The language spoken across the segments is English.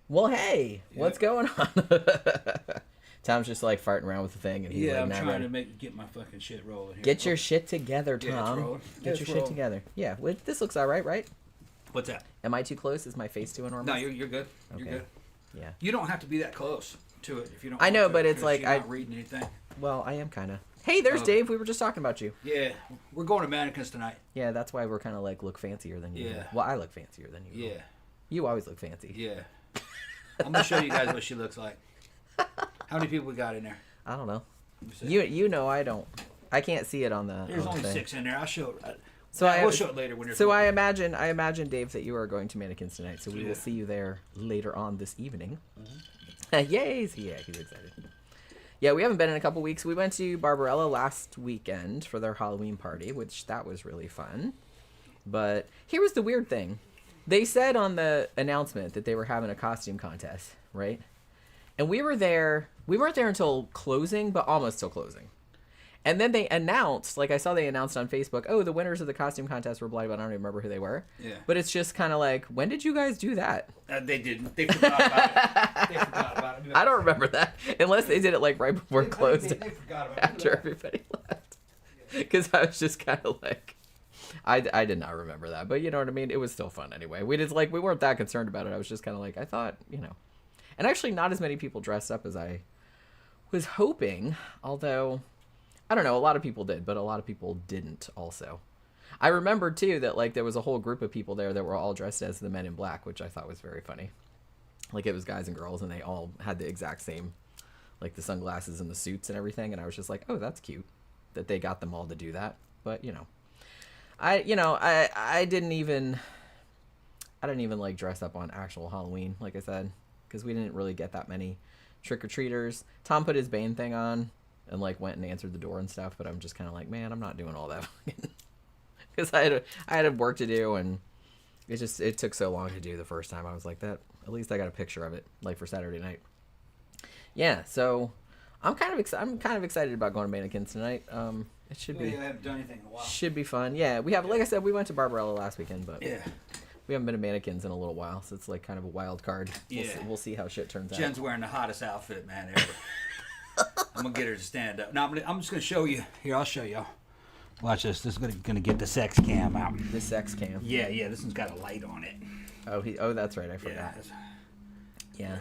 Well, hey, what's going on? Tom's just like farting around with the thing, and he's like, I'm trying to get my fucking shit rolling here. Get your shit together, Tom. Get your shit together. Yeah, well, this looks all right, right? What's that? Am I too close? Is my face too enormous? No, you're good. Okay. You're good. Yeah. You don't have to be that close to it if you don't. I know, want to, but it's like you're not reading anything. Well, I am kind of. Hey, there's Dave. We were just talking about you. Yeah, we're going to mannequins tonight. Yeah, that's why we're kind of like look fancier than you. Yeah. Well, I look fancier than you. Yeah. You always look fancy. Yeah. I'm gonna show you guys what she looks like. How many people we got in there? I don't know. You know I don't. I can't see it on the. There's only thing. 6 in there. I'll show it. We'll show it later when you're. So I imagine Dave that you are going to mannequins tonight. So we will see you there later on this evening. Mm-hmm. Yay! He's excited. Yeah, we haven't been in a couple weeks. We went to Barbarella last weekend for their Halloween party, which that was really fun. But here was the weird thing. They said on the announcement that they were having a costume contest, right? And we were there. We weren't there until closing, but almost till closing. And then they announced, like I saw they announced on Facebook, oh, the winners of the costume contest were blind, but I don't even remember who they were. Yeah. But it's just kind of like, when did you guys do that? They didn't. They forgot about it. I don't remember that. Unless they did it like right before it closed. They forgot about it. After everybody left. Because I was just kind of like, I did not remember that. But you know what I mean? It was still fun anyway. We weren't that concerned about it. I was just kind of like, I thought, And actually not as many people dressed up as I was hoping. Although, I don't know, a lot of people did, but a lot of people didn't also. I remember too that like there was a whole group of people there that were all dressed as the Men in Black, which I thought was very funny. Like it was guys and girls and they all had the exact same, like the sunglasses and the suits and everything. And I was just like, oh, that's cute that they got them all to do that. But I didn't even like dress up on actual Halloween, like I said, because we didn't really get that many trick-or-treaters. Tom put his Bane thing on and like went and answered the door and stuff, but I'm just kind of like, man, I'm not doing all that because I had work to do, and it took so long to do the first time. I was like, that at least I got a picture of it like for Saturday night. Yeah, so I'm kind of excited about going to mannequins tonight. It should be. I haven't done anything in a while. Should be fun. Yeah, we have. Like I said, we went to Barbarella last weekend, but yeah, we haven't been to mannequins in a little while, so it's like kind of a wild card. Yeah, we'll see how shit turns out. Jen's wearing the hottest outfit, man, ever. I'm gonna get her to stand up. No, I'm just gonna show you. Here, I'll show y'all. Watch this. This is gonna get the sex cam out. The sex cam. Yeah. This one's got a light on it. Oh, that's right. I forgot. Yeah.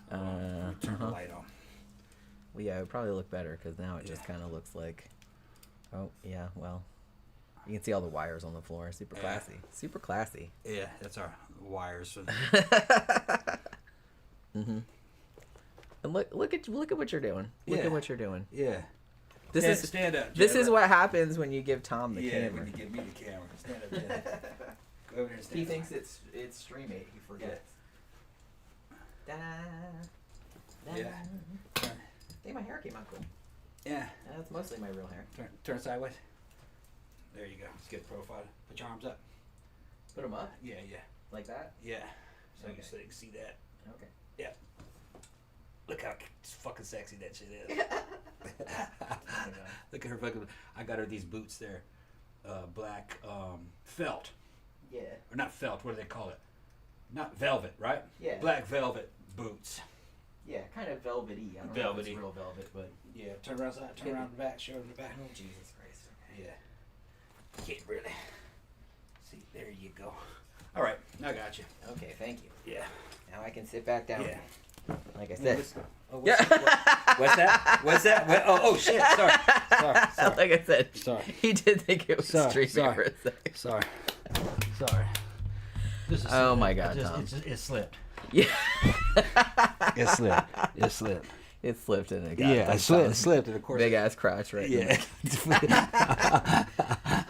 Turn the light on. Well, yeah, it would probably look better because now it just kind of looks like. Oh yeah, well, you can see all the wires on the floor. Super classy. Super classy. Yeah, that's our wires. Mhm. And look at what you're doing. Look at what you're doing. Yeah. Stand up. This is what happens when you give Tom the camera. Yeah, when you give me the camera. Stand up, Jen. Go over there and stand. He thinks it's Stream 8. He forgets. Da, da, yeah. Hey, my hair came out cool. Yeah. That's mostly my real hair. Turn sideways. There you go. Let's get profile. Put your arms up. Put them up? Yeah. Like that? Yeah. So you can see that. Okay. Yeah. Look how fucking sexy that shit is. Look at her fucking. I got her these boots there. Black felt. Yeah. Or not felt. What do they call it? Not velvet, right? Yeah. Black velvet boots. Yeah, kind of velvety. I don't know if it's real velvet, but yeah. Turn around the back. Show them the back. Oh, Jesus Christ. Okay. Yeah. Can't really. See, there you go. All right, I got you. Okay, thank you. Yeah. Now I can sit back down. Yeah. Like I said. What's that? What's that? Oh shit! Sorry. Like I said. Sorry. He did think it was streaming for a second. Sorry. Oh my God, Tom. It slipped. Yeah. It slipped. It slipped and it got it slipped and of course big ass crotch right yeah.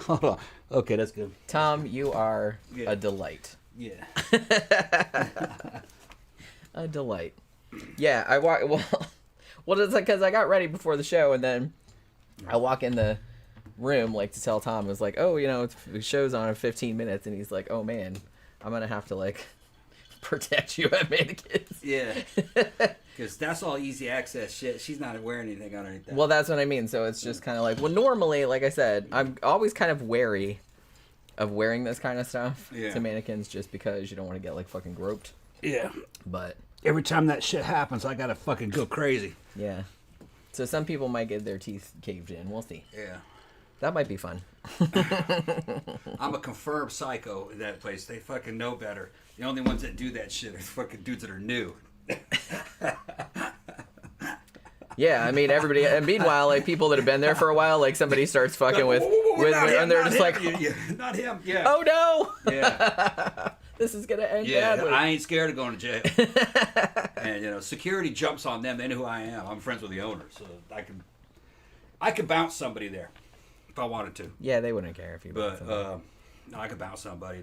Hold on. Okay, that's good. Tom, you are a delight. Yeah. A delight. Yeah, well, it's like because I got ready before the show and then I walk in the room like to tell Tom, I was like, oh, the show's on in 15 minutes, and he's like, oh man, I'm gonna have to like protect you at mannequins. Yeah. Because that's all easy access shit. She's not wearing anything underneath that. Well, that's what I mean. So it's just kind of like, well, normally, like I said, I'm always kind of wary of wearing this kind of stuff to mannequins just because you don't want to get like fucking groped. Yeah. But Every time that shit happens, I gotta fucking go crazy. yeah. So some people might get their teeth caved in. We'll see. Yeah. That might be fun. I'm a confirmed psycho in that place. They fucking know better. The only ones that do that shit are fucking dudes that are new. Yeah, I mean everybody. And meanwhile, like people that have been there for a while, like somebody starts fucking with, and they're just like, not him. Yeah. oh no. Yeah. This is gonna end Yeah. badly. I ain't scared of going to jail. And you know, security jumps on them. They know who I am. I'm friends with the owner, so I could bounce somebody there if I wanted to. Yeah, they wouldn't care if you. But no, I could bounce somebody.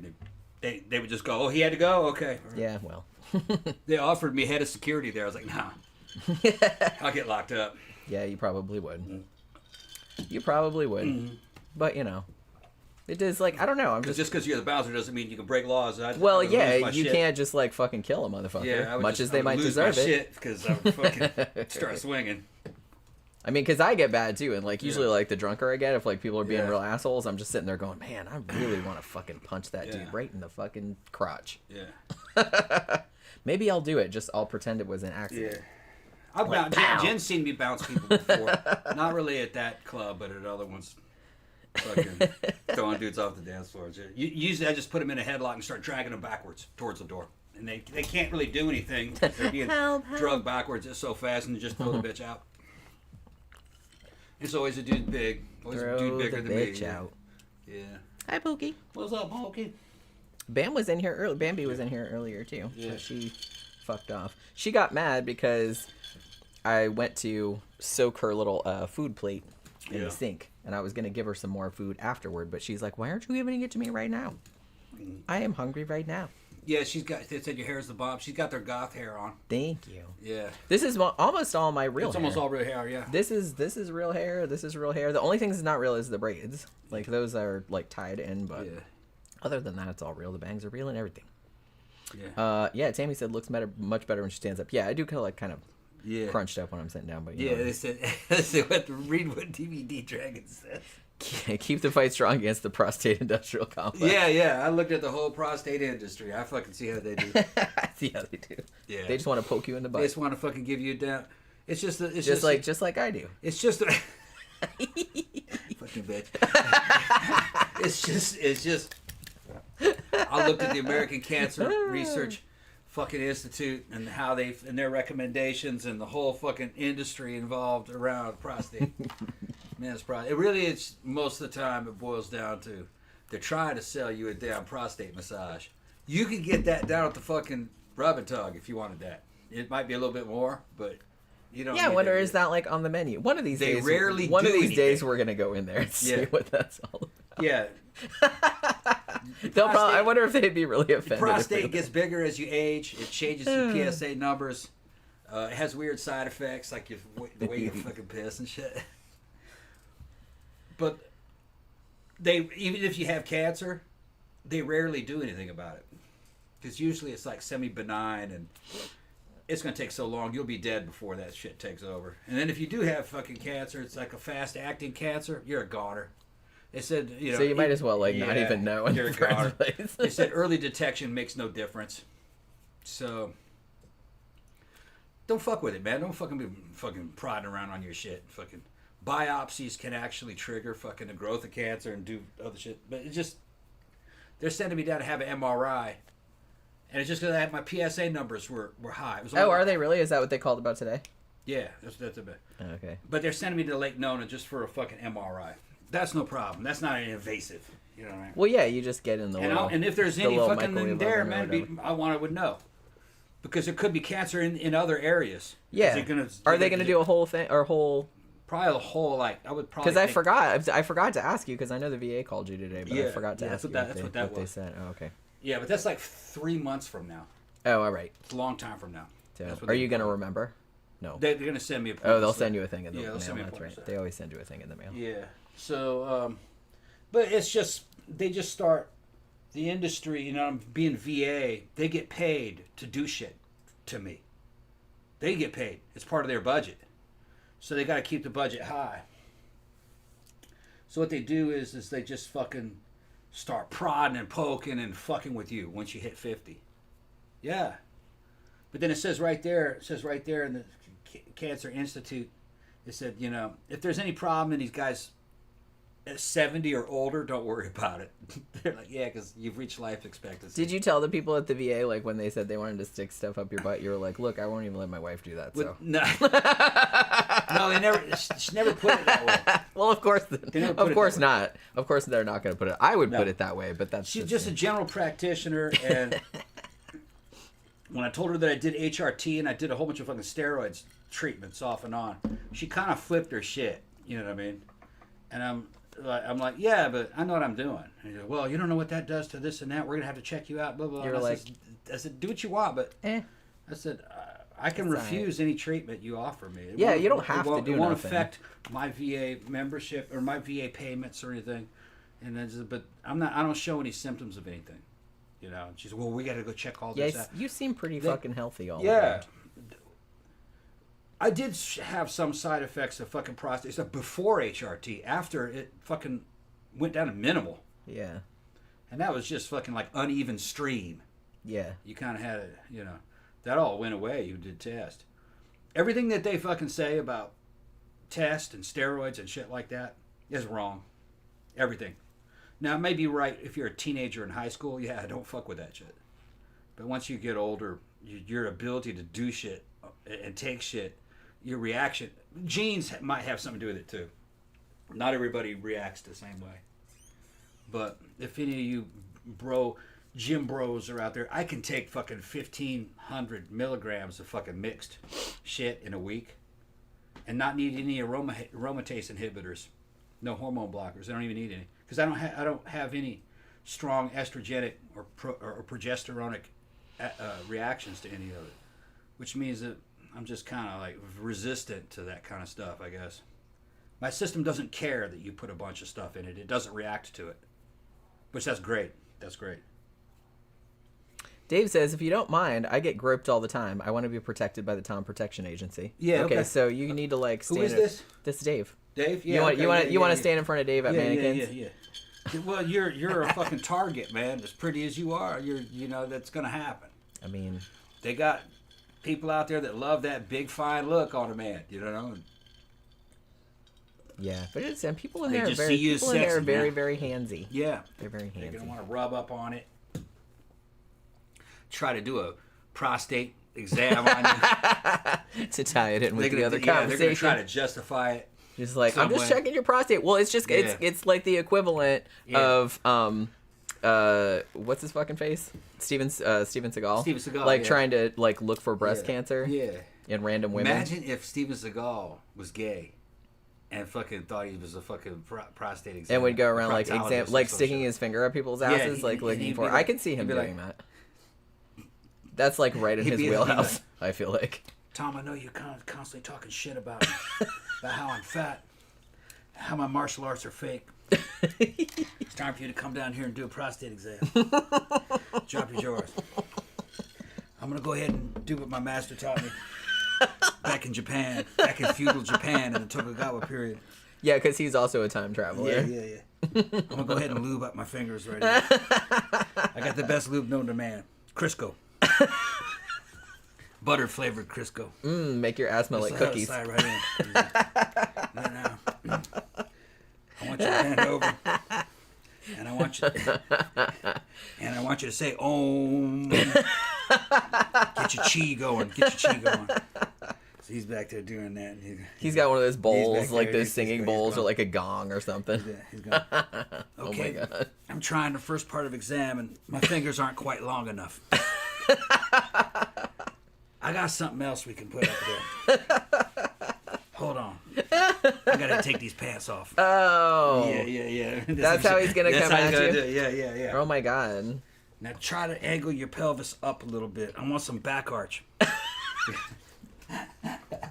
They would just go, oh, he had to go? Okay. Yeah, well. They offered me head of security there. I was like, nah. I'll get locked up. Yeah, you probably would. You probably would. Mm-hmm. But, you know. It is like, I don't know. I'm just because you're the bouncer doesn't mean you can break laws. Well, yeah, you can't just like fucking kill a motherfucker. Yeah, much as they might deserve it. Because I would fucking start swinging. I mean, because I get bad too, and like usually like the drunker I get, if like people are being real assholes, I'm just sitting there going, man, I really want to fucking punch that dude right in the fucking crotch. Yeah. Maybe I'll do it. Just I'll pretend it was an accident. Yeah. Jen's seen me bounce people before. Not really at that club, but at other ones. Fucking throwing dudes off the dance floor. Usually I just put them in a headlock and start dragging them backwards towards the door. And they can't really do anything. They're being drugged backwards just so fast and just throw the bitch out. It's always a dude big. Always a dude bigger than me. Out. Yeah. Hi, Pookie. What's up, Pookie? Was in here early. Bambi was in here earlier too. Yeah. So she fucked off. She got mad because I went to soak her little food plate in the sink, and I was gonna give her some more food afterward. But she's like, "Why aren't you giving it to me right now? I am hungry right now." Yeah, they said your hair is the bomb. She's got their goth hair on. Thank you. Yeah. This is almost all my real hair. It's almost all real hair, yeah. This is real hair. This is real hair. The only thing that's not real is the braids. Like, those are, like, tied in, but other than that, it's all real. The bangs are real and everything. Yeah. Tammy said looks much better when she stands up. Yeah, I do kind of crunched up when I'm sitting down. But you know. They said read what DVD Dragon says. Keep the fight strong against the prostate industrial complex. Yeah. I looked at the whole prostate industry. I fucking see how they do. I see how they do. Yeah. They just want to poke you in the butt. They just want to fucking give you a down. It's just like I do. It's just fucking bitch. It's just. I looked at the American Cancer Research fucking Institute and how and their recommendations and the whole fucking industry involved around prostate. Man, it really is. Most of the time, it boils down to they're trying to sell you a damn prostate massage. You could get that down at the fucking rub and tug if you wanted that. It might be a little bit more, but you don't. Yeah, I wonder is that like on the menu? One of these days. One of these days, we're gonna go in there and see what that's all about. Yeah. I wonder if they'd be really offended. Prostate gets bigger as you age. It changes your PSA numbers. It has weird side effects, like the way you fucking piss and shit. But even if you have cancer, they rarely do anything about it. Because usually it's like semi-benign and it's going to take so long, you'll be dead before that shit takes over. And then if you do have fucking cancer, it's like a fast-acting cancer, you're a goner. They said, so you might as well not even know in the first place. They said early detection makes no difference. So don't fuck with it, man. Don't fucking be fucking prodding around on your shit. Fucking biopsies can actually trigger fucking the growth of cancer and do other shit. But it's just, they're sending me down to have an MRI. And it's just because my PSA numbers were high. Are they really? Is that what they called about today? Yeah, that's a bit. Okay. But they're sending me to Lake Nona just for a fucking MRI. That's no problem. That's not invasive. You know what I mean? Well, yeah, you just get in the and if there's any fucking in there, man, I would know. Because there could be cancer in other areas. Yeah. Are they going to do a whole thing or whole? Probably a whole I would probably. Because I forgot to ask you because I know the VA called you today, but I forgot to ask you. That's what that was. They said. Oh, okay. Yeah, but that's like 3 months from now. Oh, all right. It's a long time from now. Are you going to remember? No. They're going to send me a. Oh, they'll send you a thing in the mail. Send me that's right. They always send you a thing in the mail. Yeah. So, but it's just they just start the industry. You know, being VA, they get paid to do shit to me. They get paid. It's part of their budget, so they got to keep the budget high. So what they do is they just fucking start prodding and poking and fucking with you once you hit 50. Yeah. But then it says right there in the Cancer Institute, it said, you know, if there's any problem in these guys at 70 or older, don't worry about it. They're like, yeah, because you've reached life expectancy. Did you tell the people at the VA, like, when they said they wanted to stick stuff up your butt, you were like, look, I won't even let my wife do that, so. No. No, she never put it that way. Well, of course not. Of course they're not going to put it. I would put it that way, but that's She's just a general practitioner, and when I told her that I did HRT and I did a whole bunch of fucking steroids treatments off and on, she kind of flipped her shit. You know what I mean? And I'm like, yeah, but I know what I'm doing. And you're like, well, you don't know what that does to this and that. We're gonna have to check you out. Blah blah. You're like, I said, do what you want, but I said, I can refuse any treatment you offer me. You don't have to do nothing. It won't affect my VA membership or my VA payments or anything. And then, but I don't show any symptoms of anything. You know, she said, well, we got to go check all this out. You seem pretty fucking healthy all around. I did have some side effects of fucking prostate stuff before HRT. After, it fucking went down to minimal. Yeah. And that was just fucking like uneven stream. Yeah. You kind of had it, you know. That all went away. You did test. Everything that they fucking say about test and steroids and shit like that is wrong. Everything. Now, it may be right if you're a teenager in high school. Yeah, don't fuck with that shit. But once you get older, your ability to do shit and take shit, your reaction, genes might have something to do with it too. Not everybody reacts the same way. But if any of you gym bros are out there, I can take fucking 1,500 milligrams of fucking mixed shit in a week and not need any aromatase inhibitors. No hormone blockers. I don't even need any. Because I don't have any strong estrogenic or progesteronic reactions to any of it. Which means that I'm just kind of like resistant to that kind of stuff, I guess. My system doesn't care that you put a bunch of stuff in it. It doesn't react to it. Which that's great. That's great. Dave says, if you don't mind, I get groped all the time. I want to be protected by the Tom Protection Agency. Yeah. Okay, so you need to like stand. Who is this? This is Dave. Dave? Yeah. You want to stand in front of Dave at mannequins? Yeah. Well, you're a fucking target, man. As pretty as you are, that's gonna happen. I mean, they got people out there that love that big fine look on a man. You know. Yeah, but and people in there are very, very handsy. Yeah, they're very handsy. They're gonna want to rub up on it. Try to do a prostate exam on you to tie it in with the other conversation. They're gonna try to justify it. Just like, I'm just checking your prostate. Well, it's just it's like the equivalent of what's his fucking face? Steven Seagal. Steven Seagal. Like trying to like look for breast cancer. Yeah. In random women. Imagine if Steven Seagal was gay and fucking thought he was a fucking prostate exam. And would go around like sticking his finger up people's asses, like looking for. I can see him doing that. That's like right in his wheelhouse. I feel like. Tom, I know you're constantly talking shit about me, about how I'm fat, how my martial arts are fake. It's time for you to come down here and do a prostate exam. Drop your drawers. I'm going to go ahead and do what my master taught me back in Japan, back in feudal Japan in the Tokugawa period. Yeah, because he's also a time traveler. Yeah. I'm going to go ahead and lube up my fingers right now. I got the best lube known to man. Crisco. Butter flavored Crisco. Make your ass smell like cookies. Slide right in. Right now. I want you to bend over. And I want you to say Om. Get your chi going. So he's back there doing that. He's got one of those bowls, like those singing bowls, or like a gong or something. He's going. Okay. Oh my God. I'm trying the first part of exam, and my fingers aren't quite long enough. I got something else we can put up there. Hold on. I gotta take these pants off. Oh. Yeah. That's how he's gonna come at you? Do. Yeah. Oh my God. Now try to angle your pelvis up a little bit. I want some back arch.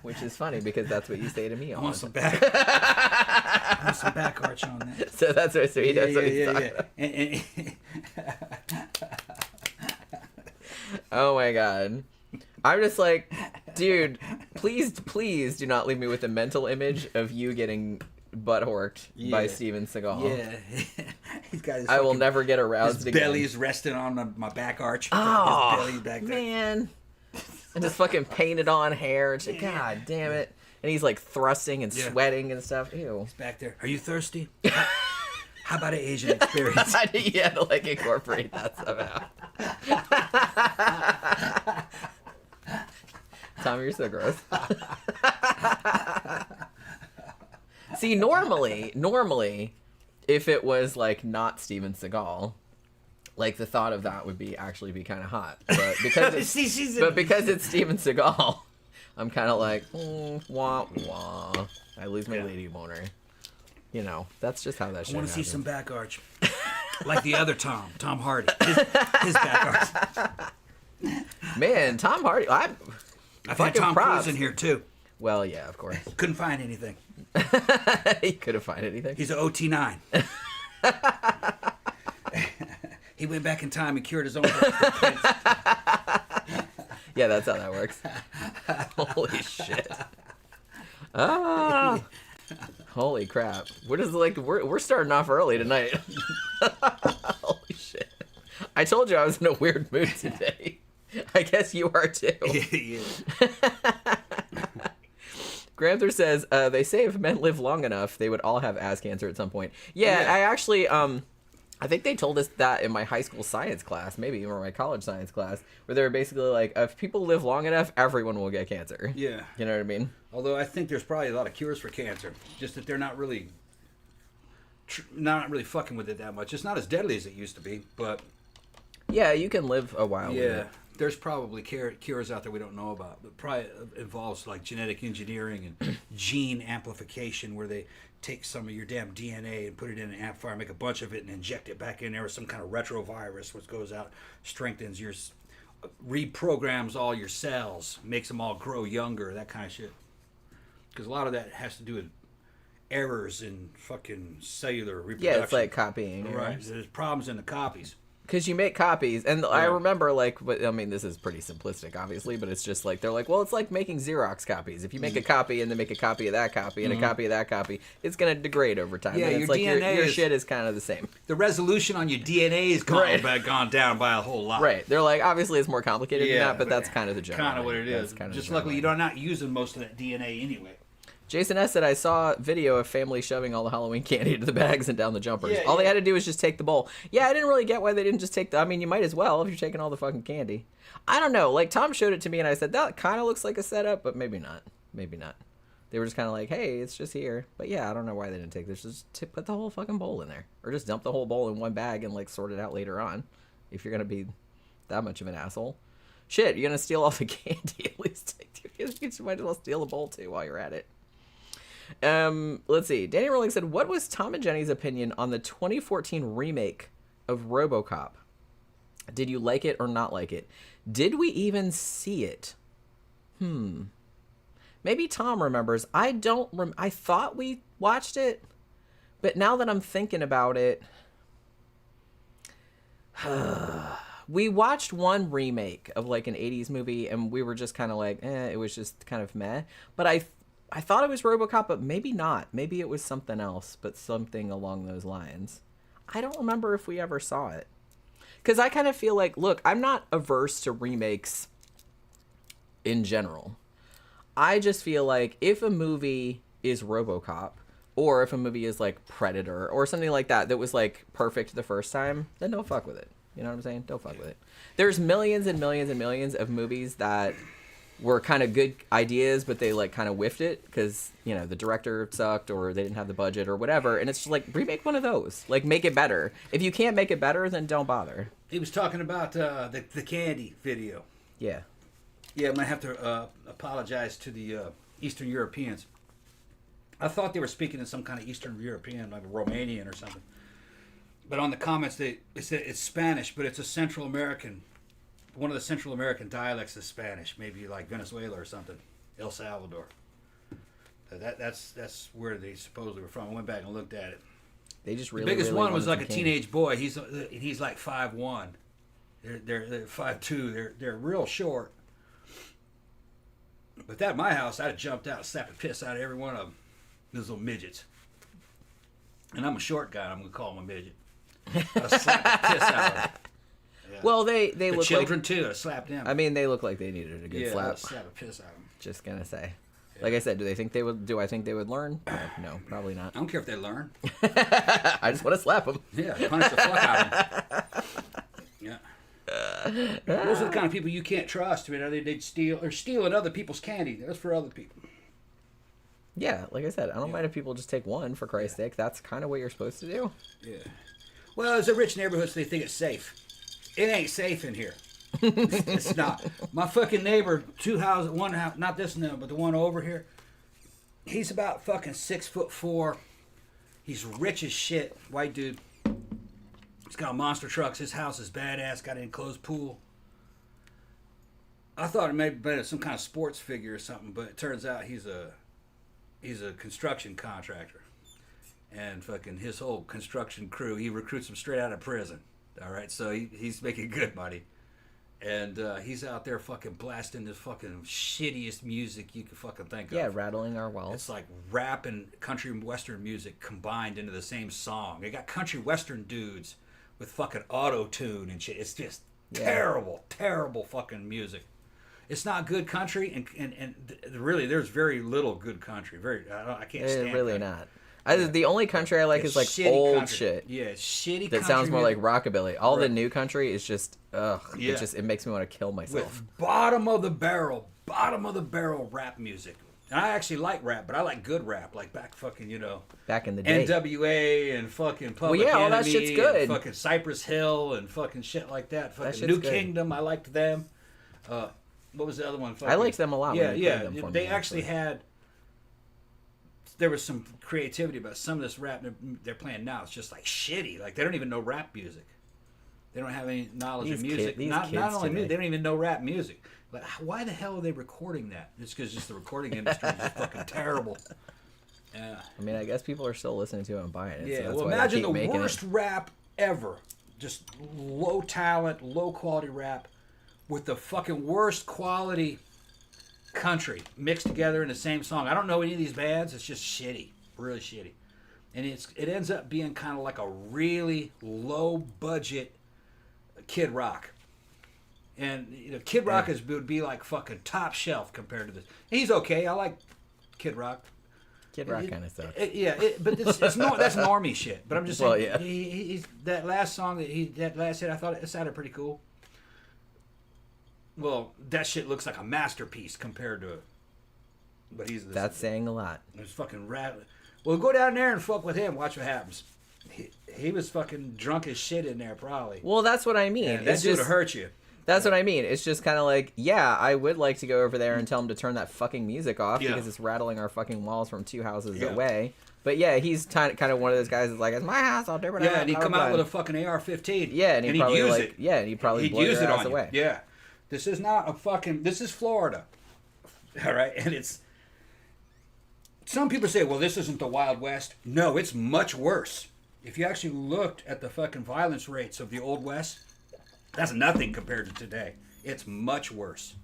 Which is funny because that's what you say to me I on. want some back arch on that. So that's what he does. Yeah. Oh my God. I'm just like, dude, please do not leave me with a mental image of you getting butt-horked by Steven Seagal. Yeah. He's got his I will never get aroused his again. His belly's resting on my back arch. Oh, his belly back there. Man. And just fucking painted on hair. And shit. God damn it. And he's like thrusting and sweating and stuff. Ew. He's back there. Are you thirsty? How about an Asian experience? You had to like incorporate that somehow. Tom, you're so gross. See, normally, if it was like not Steven Seagal, like the thought of that would actually be kind of hot. But because it's Steven Seagal, I'm kind of like, wah wah. I lose my lady boner. You know, that's just how that shit I want to see happens. some back arch. Like the other Tom Hardy. His back arch. Man, Tom Hardy. I've had Tom Cruise in here, too. Well, yeah, of course. Couldn't find anything. He couldn't find anything. He's an OT9. He went back in time and cured his own Yeah, that's how that works. Holy shit. Ah. Holy crap. We're starting off early tonight. Holy shit. I told you I was in a weird mood today. I guess you are too. Yeah. Gramthars says, they say if men live long enough, they would all have ass cancer at some point. Yeah. I actually, I think they told us that in my high school science class, maybe even my college science class, where they were basically like, if people live long enough, everyone will get cancer. Yeah. You know what I mean? Although I think there's probably a lot of cures for cancer, just that they're not really fucking with it that much. It's not as deadly as it used to be, but... Yeah, you can live a while with it. There's probably cures out there we don't know about, but probably involves like genetic engineering and gene amplification, where they take some of your damn DNA and put it in an amplifier, make a bunch of it, and inject it back in there with some kind of retrovirus, which goes out, strengthens your, reprograms all your cells, makes them all grow younger, that kind of shit. Because a lot of that has to do with errors in fucking cellular reproduction. Yeah, it's like copying. Right. There's problems in the copies. Because you make copies, and I remember, like, I mean, this is pretty simplistic, obviously, but it's just like, they're like, well, it's like making Xerox copies. If you make a copy and then make a copy of that copy and a copy of that copy, it's going to degrade over time. Yeah, and it's your like DNA your shit is kind of the same. The resolution on your DNA has gone down by a whole lot. Right. They're like, obviously, it's more complicated than that, but that's kind of the general. Kind of what it is. Just luckily, you're not using most of that DNA anyway. Jason S. said, I saw video of family shoving all the Halloween candy into the bags and down the jumpers. All they had to do was just take the bowl. Yeah, I didn't really get why they didn't just take the... I mean, you might as well if you're taking all the fucking candy. I don't know. Like, Tom showed it to me, and I said, that kind of looks like a setup, but maybe not. Maybe not. They were just kind of like, hey, it's just here. But yeah, I don't know why they didn't take this. Just put the whole fucking bowl in there. Or just dump the whole bowl in one bag and, like, sort it out later on. If you're going to be that much of an asshole. Shit, you're going to steal all the candy. At least you might as well steal the bowl, too, while you're at it. Let's see. Danny Rowling said, what was Tom and Jenny's opinion on the 2014 remake of RoboCop? Did you like it or not like it? Did we even see it? Maybe Tom remembers. I don't I thought we watched it, but now that I'm thinking about it, we watched one remake of like an 80s movie and we were just kind of like, it was just kind of meh. But I thought it was RoboCop, but maybe not. Maybe it was something else, but something along those lines. I don't remember if we ever saw it. Because I kind of feel like, look, I'm not averse to remakes in general. I just feel like if a movie is RoboCop, or if a movie is like Predator, or something like that, that was like perfect the first time, then don't fuck with it. You know what I'm saying? Don't fuck with it. There's millions and millions and millions of movies that were kind of good ideas, but they like kind of whiffed it because, you know, the director sucked or they didn't have the budget or whatever. And it's just like, remake one of those. Like, make it better. If you can't make it better, then don't bother. He was talking about the candy video. Yeah. Yeah, I'm going to have to apologize to the Eastern Europeans. I thought they were speaking in some kind of Eastern European, like Romanian or something. But on the comments, they said it's Spanish, but it's a Central American. One of the Central American dialects is Spanish, maybe like Venezuela or something, El Salvador. That's where they supposedly were from. I went back and looked at it. They just really the biggest really one was like a candy. teenage boy. He's like 5'1". They're 5'2". They're real short. But that at my house, I'd have jumped out and slapped the piss out of every one of them. Those little midgets. And I'm a short guy. I'm gonna call him a midget. I'd slap the piss out of him. Yeah. Well, they The look children like, too. I slapped them. I mean, they look like they needed a good slap. slap a piss out of them. Just gonna say. Like I said, do I think they would learn? No, probably not. I don't care if they learn. I just want to slap them. Yeah, punish the fuck out of them. Yeah. Those are the kind of people you can't trust. I mean, they'd stealing other people's candy. That's for other people. Yeah, like I said, I don't mind if people just take one, for Christ's sake. That's kind of what you're supposed to do. Yeah. Well, it's a rich neighborhood, so they think it's safe. It ain't safe in here. It's not. My fucking neighbor, 2 houses, one house, not this one, but the one over here. He's about fucking 6'4". He's rich as shit. White dude. He's got monster trucks. His house is badass. Got an enclosed pool. I thought it may have been some kind of sports figure or something, but it turns out he's a construction contractor. And fucking his whole construction crew, he recruits them straight out of prison. All right, so he's making good money. And he's out there fucking blasting this fucking shittiest music you could fucking think of. Yeah, rattling our wells. It's like rap and country and western music combined into the same song. They got country western dudes with fucking auto-tune and shit. It's just terrible, terrible fucking music. It's not good country, and really, there's very little good country. I can't stand it. Really not. The only country I like is like old country. Shit. Yeah, it's shitty. That sounds more like rockabilly. All the new country is just ugh. Yeah. It makes me want to kill myself. With bottom of the barrel rap music. And I actually like rap, but I like good rap, like back back in the day. NWA and fucking Public Enemy, all that Enemy shit's good. And fucking Cypress Hill and fucking shit like that. Fucking New Kingdom, I liked them. What was the other one? I liked them a lot. Yeah. They actually had. There was some creativity about some of this rap they're playing now. It's just like shitty. Like they don't even know rap music. They don't have any knowledge of music. Not only music, they don't even know rap music. Like, why the hell are they recording that? It's because just the recording industry is just fucking terrible. Yeah. I mean, I guess people are still listening to it and buying it. Yeah. So that's Well, why imagine they keep the making worst rap ever. Just low talent, low quality rap with the fucking worst quality country mixed together in the same song. I don't know any of these bands. It's just shitty, really shitty, and it ends up being kind of like a really low budget Kid Rock. And Kid Rock would be like fucking top shelf compared to this. He's okay. I like Kid Rock. Kid Rock kind of sucks. But that's normie shit. But I'm just saying, well, yeah. he's that last song that last hit, I thought it sounded pretty cool. Well, that shit looks like a masterpiece compared to it. But that's saying a lot. It's fucking rattling. Well, go down there and fuck with him. Watch what happens. He was fucking drunk as shit in there, probably. Well, that's what I mean. Yeah, that dude would hurt you. That's what I mean. It's just kind of like, yeah, I would like to go over there and tell him to turn that fucking music off because it's rattling our fucking walls from 2 houses away. But yeah, he's kind of one of those guys that's like, it's my house, I'll do whatever. Yeah, and he'd come out with a fucking AR-15. Yeah, and he'd probably use it. Yeah, and he'd probably blow your ass away. Yeah. This is not a fucking... This is Florida. All right? And it's... Some people say, well, this isn't the Wild West. No, it's much worse. If you actually looked at the fucking violence rates of the Old West, that's nothing compared to today. It's much worse.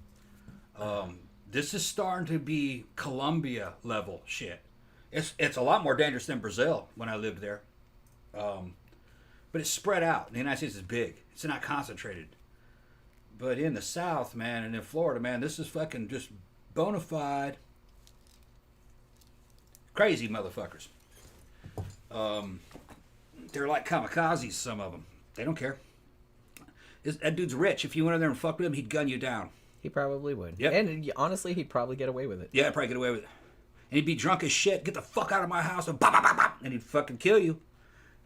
This is starting to be Colombia level shit. It's a lot more dangerous than Brazil when I lived there. But it's spread out. The United States is big. It's not concentrated. But in the South, man, and in Florida, man, this is fucking just bona fide crazy motherfuckers. They're like kamikazes, some of them. They don't care. That dude's rich. If you went in there and fucked with him, he'd gun you down. He probably would. Yep. And honestly, he'd probably get away with it. Yeah, probably get away with it. And he'd be drunk as shit. Get the fuck out of my house. And bop, bop, bop, bop, and he'd fucking kill you.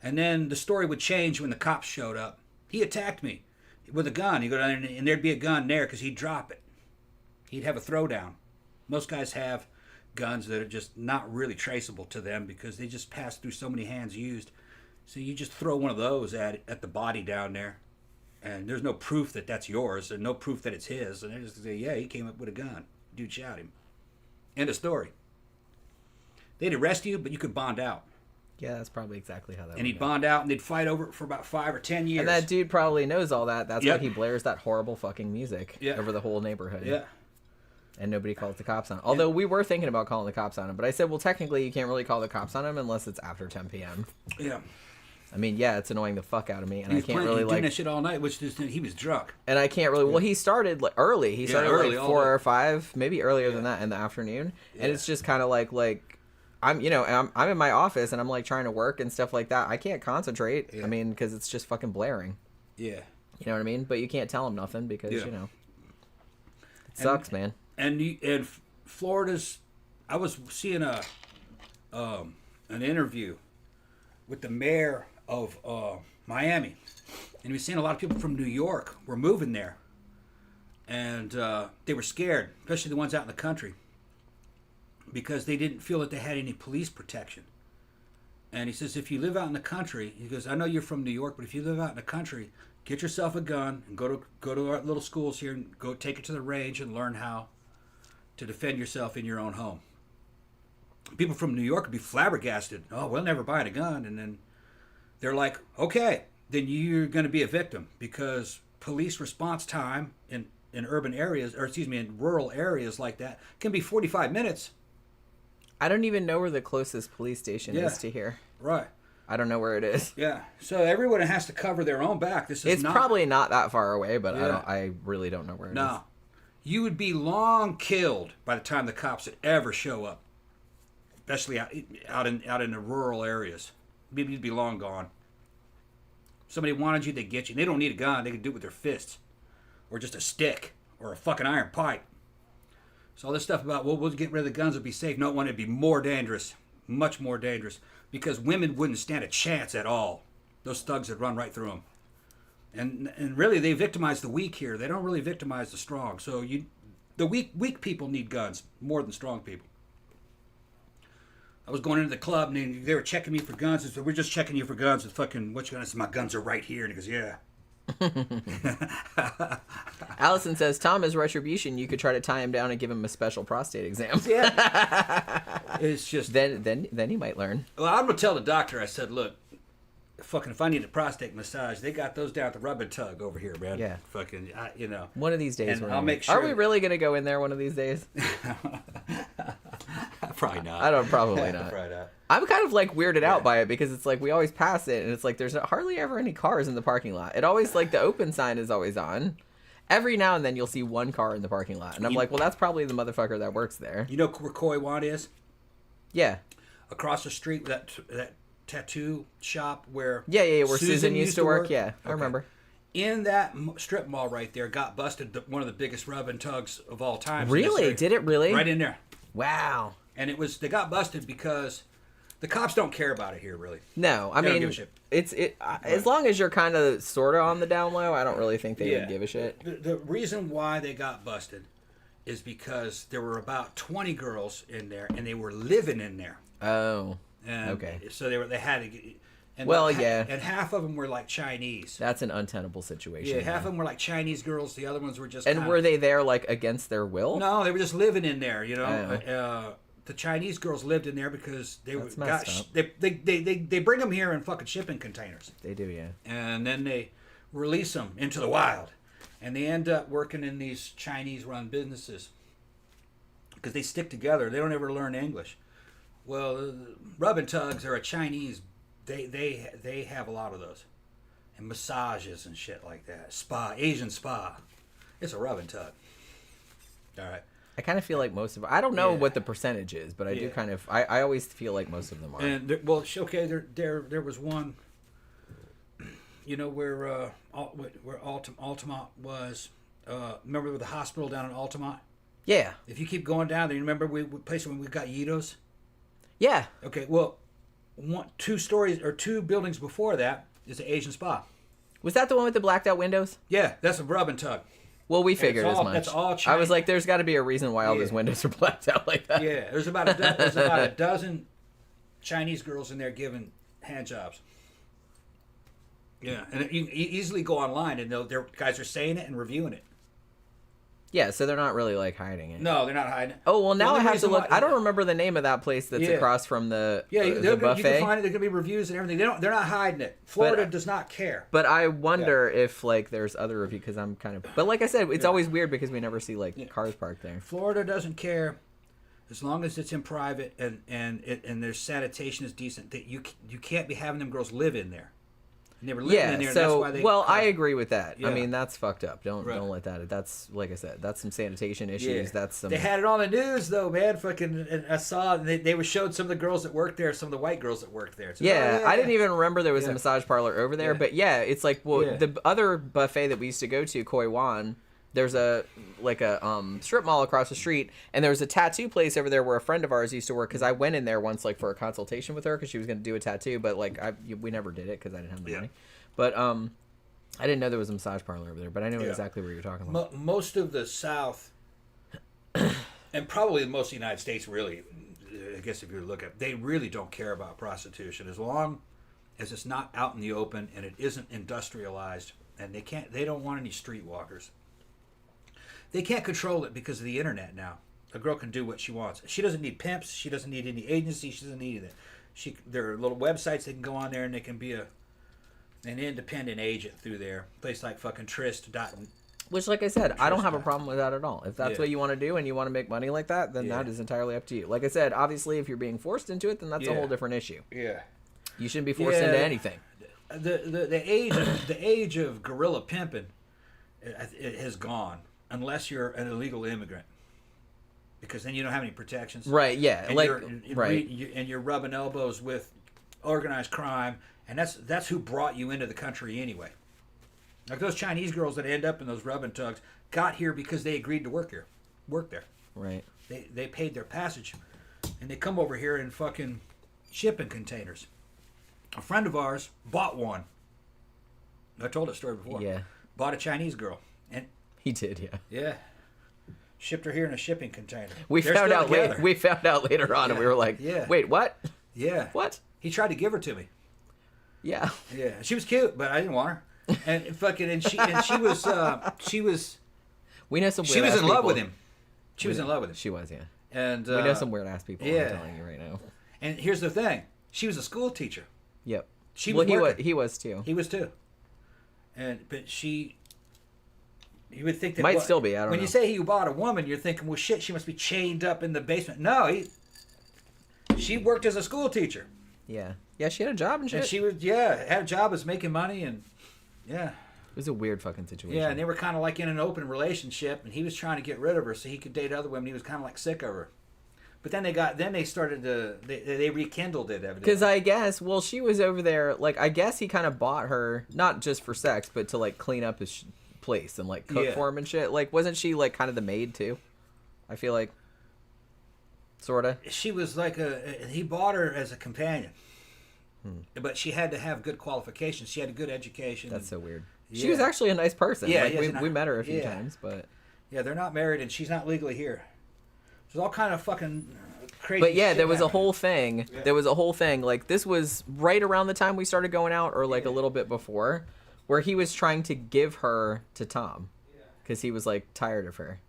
And then the story would change when the cops showed up. He attacked me with a gun. He'd go down there and there'd be a gun there because he'd drop it. He'd have a throwdown. Most guys have guns that are just not really traceable to them because they just pass through so many hands used. So you just throw one of those at the body down there. And there's no proof that that's yours and no proof that it's his. And they just say, yeah, he came up with a gun. Dude shot him. End of story. They'd arrest you, but you could bond out. Yeah, that's probably exactly how that would And he'd go. bond out, and they'd fight over it for about 5 or 10 years. And that dude probably knows all that. That's why he blares that horrible fucking music over the whole neighborhood. Yeah. And nobody calls the cops on him. Although we were thinking about calling the cops on him. But I said, well, technically, you can't really call the cops on him unless it's after 10 p.m. Yeah. I mean, yeah, it's annoying the fuck out of me, and He I was can't playing, really doing like. that shit all night, which just, he was drunk. And I can't really. Well, he started like early. He started early, like all 4 day. or 5, maybe earlier than that in the afternoon. And it's just kind of like I'm I'm in my office and I'm like trying to work and stuff like that. I can't concentrate. I mean, because it's just fucking blaring. Yeah. You know what I mean? But you can't tell him nothing because it sucks, man. And Florida's. I was seeing an interview with the mayor of Miami, and he was saying a lot of people from New York were moving there, and they were scared, especially the ones out in the country, because they didn't feel that they had any police protection. And he says, if you live out in the country, he goes, I know you're from New York, but if you live out in the country, get yourself a gun and go to our little schools here and go take it to the range and learn how to defend yourself in your own home. People from New York would be flabbergasted. Oh, we'll never buy a gun. And then they're like, okay, then you're going to be a victim, because police response time in urban areas, or excuse me, in rural areas like that can be 45 minutes. I don't even know where the closest police station is to here. Right. I don't know where it is. Yeah. So everyone has to cover their own back. It's probably not that far away, but I really don't know where it is. No. You would be long killed by the time the cops would ever show up, especially out in the rural areas. You'd be long gone. Somebody wanted you, they get you. They don't need a gun. They can do it with their fists, or just a stick, or a fucking iron pipe. So all this stuff about, well, we'll get rid of the guns, it'll be safe. No, it'd be more dangerous, much more dangerous, because women wouldn't stand a chance at all. Those thugs would run right through them. And really, they victimize the weak here. They don't really victimize the strong. So the weak people need guns more than strong people. I was going into the club, and they were checking me for guns. I said, we're just checking you for guns. And fucking, what you gonna say? My guns are right here. And he goes, yeah. Allison says, Tom is retribution. You could try to tie him down and give him a special prostate exam. Yeah. It's just... Then he might learn. Well, I'm going to tell the doctor, I said, look, fucking, if I need a prostate massage, they got those down at the Rub and Tug over here, man. Yeah. Fucking, One of these days. And I'll make sure... Are we really going to go in there one of these days? Probably not. Probably not. Probably not. I'm kind of like weirded out by it, because it's like we always pass it and it's like there's hardly ever any cars in the parking lot. It always, like, the open sign is always on. Every now and then you'll see one car in the parking lot. And I'm like, well, that's probably the motherfucker that works there. You know where Koi Wan is? Yeah. Across the street, that tattoo shop where... Yeah, where Susan used to work. Yeah, I remember. In that strip mall right there, got busted one of the biggest rub and tugs of all time. Really? Did it really? Right in there. Wow. And they got busted because the cops don't care about it here, really. No, I They don't mean, give a shit. As long as you're kind of sort of on the down low, I don't really think they would give a shit. The reason why they got busted is because there were about 20 girls in there, and they were living in there. Oh, and okay. So they had to get... And and half of them were like Chinese. That's an untenable situation. Yeah, half of them were like Chinese girls. The other ones were just... And were they there, like, against their will? No, they were just living in there, you know. The Chinese girls lived in there because they they bring them here in fucking shipping containers. They do, yeah. And then they release them into the wild, and they end up working in these Chinese-run businesses because they stick together. They don't ever learn English. Well, rub and tugs are a Chinese. They have a lot of those, and massages and shit like that. Asian spa. It's a rub and tug. All right. I kind of feel like most of I don't know what the percentage is, but I do kind of I always feel like most of them are. And there was one, you know, where Altamont was. Remember the hospital down in Altamont? Yeah. If you keep going down there, you remember we place when we got Yitos? Yeah. Okay. Well, 2 buildings before that is the Asian spa. Was that the one with the blacked out windows? Yeah, that's a rub and tug. Well, we figured as much. That's all Chinese. I was like, there's got to be a reason why all those windows are blacked out like that. Yeah, there's about a dozen Chinese girls in there giving hand jobs. Yeah, and you easily go online and their guys are saying it and reviewing it. Yeah, so they're not really like hiding it. No, they're not hiding it. Oh, well, now I have to look. I don't remember the name of that place that's across from the buffet. You can find it. There's gonna be reviews and everything. They're not hiding it. Florida does not care. But I wonder if like there's other reviews because I'm kind of. But like I said, it's always weird because we never see like cars parked there. Florida doesn't care as long as it's in private and their sanitation is decent. That you can't be having them girls live in there. And they were living in there. And that's why they I agree with that. Yeah. I mean, that's fucked up. Don't let that. That's like I said. That's some sanitation issues. Yeah. That's some. They had it on the news though, man. Fucking, and I saw they were showed some of the girls that worked there, some of the white girls that worked there. So, I didn't even remember there was a massage parlor over there. But it's like the other buffet that we used to go to, Koi Wan. There's a strip mall across the street, and there was a tattoo place over there where a friend of ours used to work. Because I went in there once, like for a consultation with her, because she was going to do a tattoo, but like we never did it because I didn't have the money. But I didn't know there was a massage parlor over there. But I know exactly what you're talking about. Most of the South, and probably most of the United States, really, I guess if you look at, they really don't care about prostitution as long as it's not out in the open and it isn't industrialized, and they don't want any streetwalkers. They can't control it because of the internet now. A girl can do what she wants. She doesn't need pimps. She doesn't need any agency. She doesn't need anything. There are little websites they can go on there and they can be an independent agent through there. A place like fucking Trist. Which, like I said, I don't have a problem with that at all. If that's what you want to do and you want to make money like that, then that is entirely up to you. Like I said, obviously, if you're being forced into it, then that's a whole different issue. Yeah. You shouldn't be forced into anything. The age of guerrilla pimping it has gone. Unless you're an illegal immigrant, because then you don't have any protections. Right. Yeah. And you're rubbing elbows with organized crime, and that's who brought you into the country anyway. Like those Chinese girls that end up in those rubbing tugs got here because they agreed to work there. Right. They paid their passage, and they come over here in fucking shipping containers. A friend of ours bought one. I told that story before. Yeah. Bought a Chinese girl. And he did, yeah. Yeah. Shipped her here in a shipping container. We found out later on, and we were like, wait, what? Yeah. What? He tried to give her to me. Yeah. Yeah. She was cute, but I didn't want her. And fucking, she was. We know some. She was in love with him. She was in love with him. She was, yeah. And we know some weird ass people. Yeah. I'm telling you right now. And here's the thing: she was a school teacher. Yep. She was. He was too. He was too. But she. You would think that might still be. I don't know. When you say he bought a woman, you're thinking, well, shit, she must be chained up in the basement. No, she worked as a school teacher. Yeah, yeah, she had a job and shit. And she was, had a job as making money, and it was a weird fucking situation. Yeah, and they were kind of like in an open relationship, and he was trying to get rid of her so he could date other women. He was kind of like sick of her. But then they rekindled it, evidently. Because I guess, she was over there, like, I guess he kind of bought her, not just for sex, but to, like, clean up his place and, like, cook for him and shit. Like, wasn't she, like, kind of the maid, too? I feel like. Sorta. She was like he bought her as a companion. But she had to have good qualifications. She had a good education. That's so weird. Yeah. She was actually a nice person. Yeah, like, we met her a few times, but. Yeah, they're not married, and she's not legally here. There's all kind of fucking crazy But yeah, shit there was happening. a whole thing. Yeah. There was a whole thing. Like, this was right around the time we started going out, or, like, a little bit before, where he was trying to give her to Tom. Because he was, like, tired of her.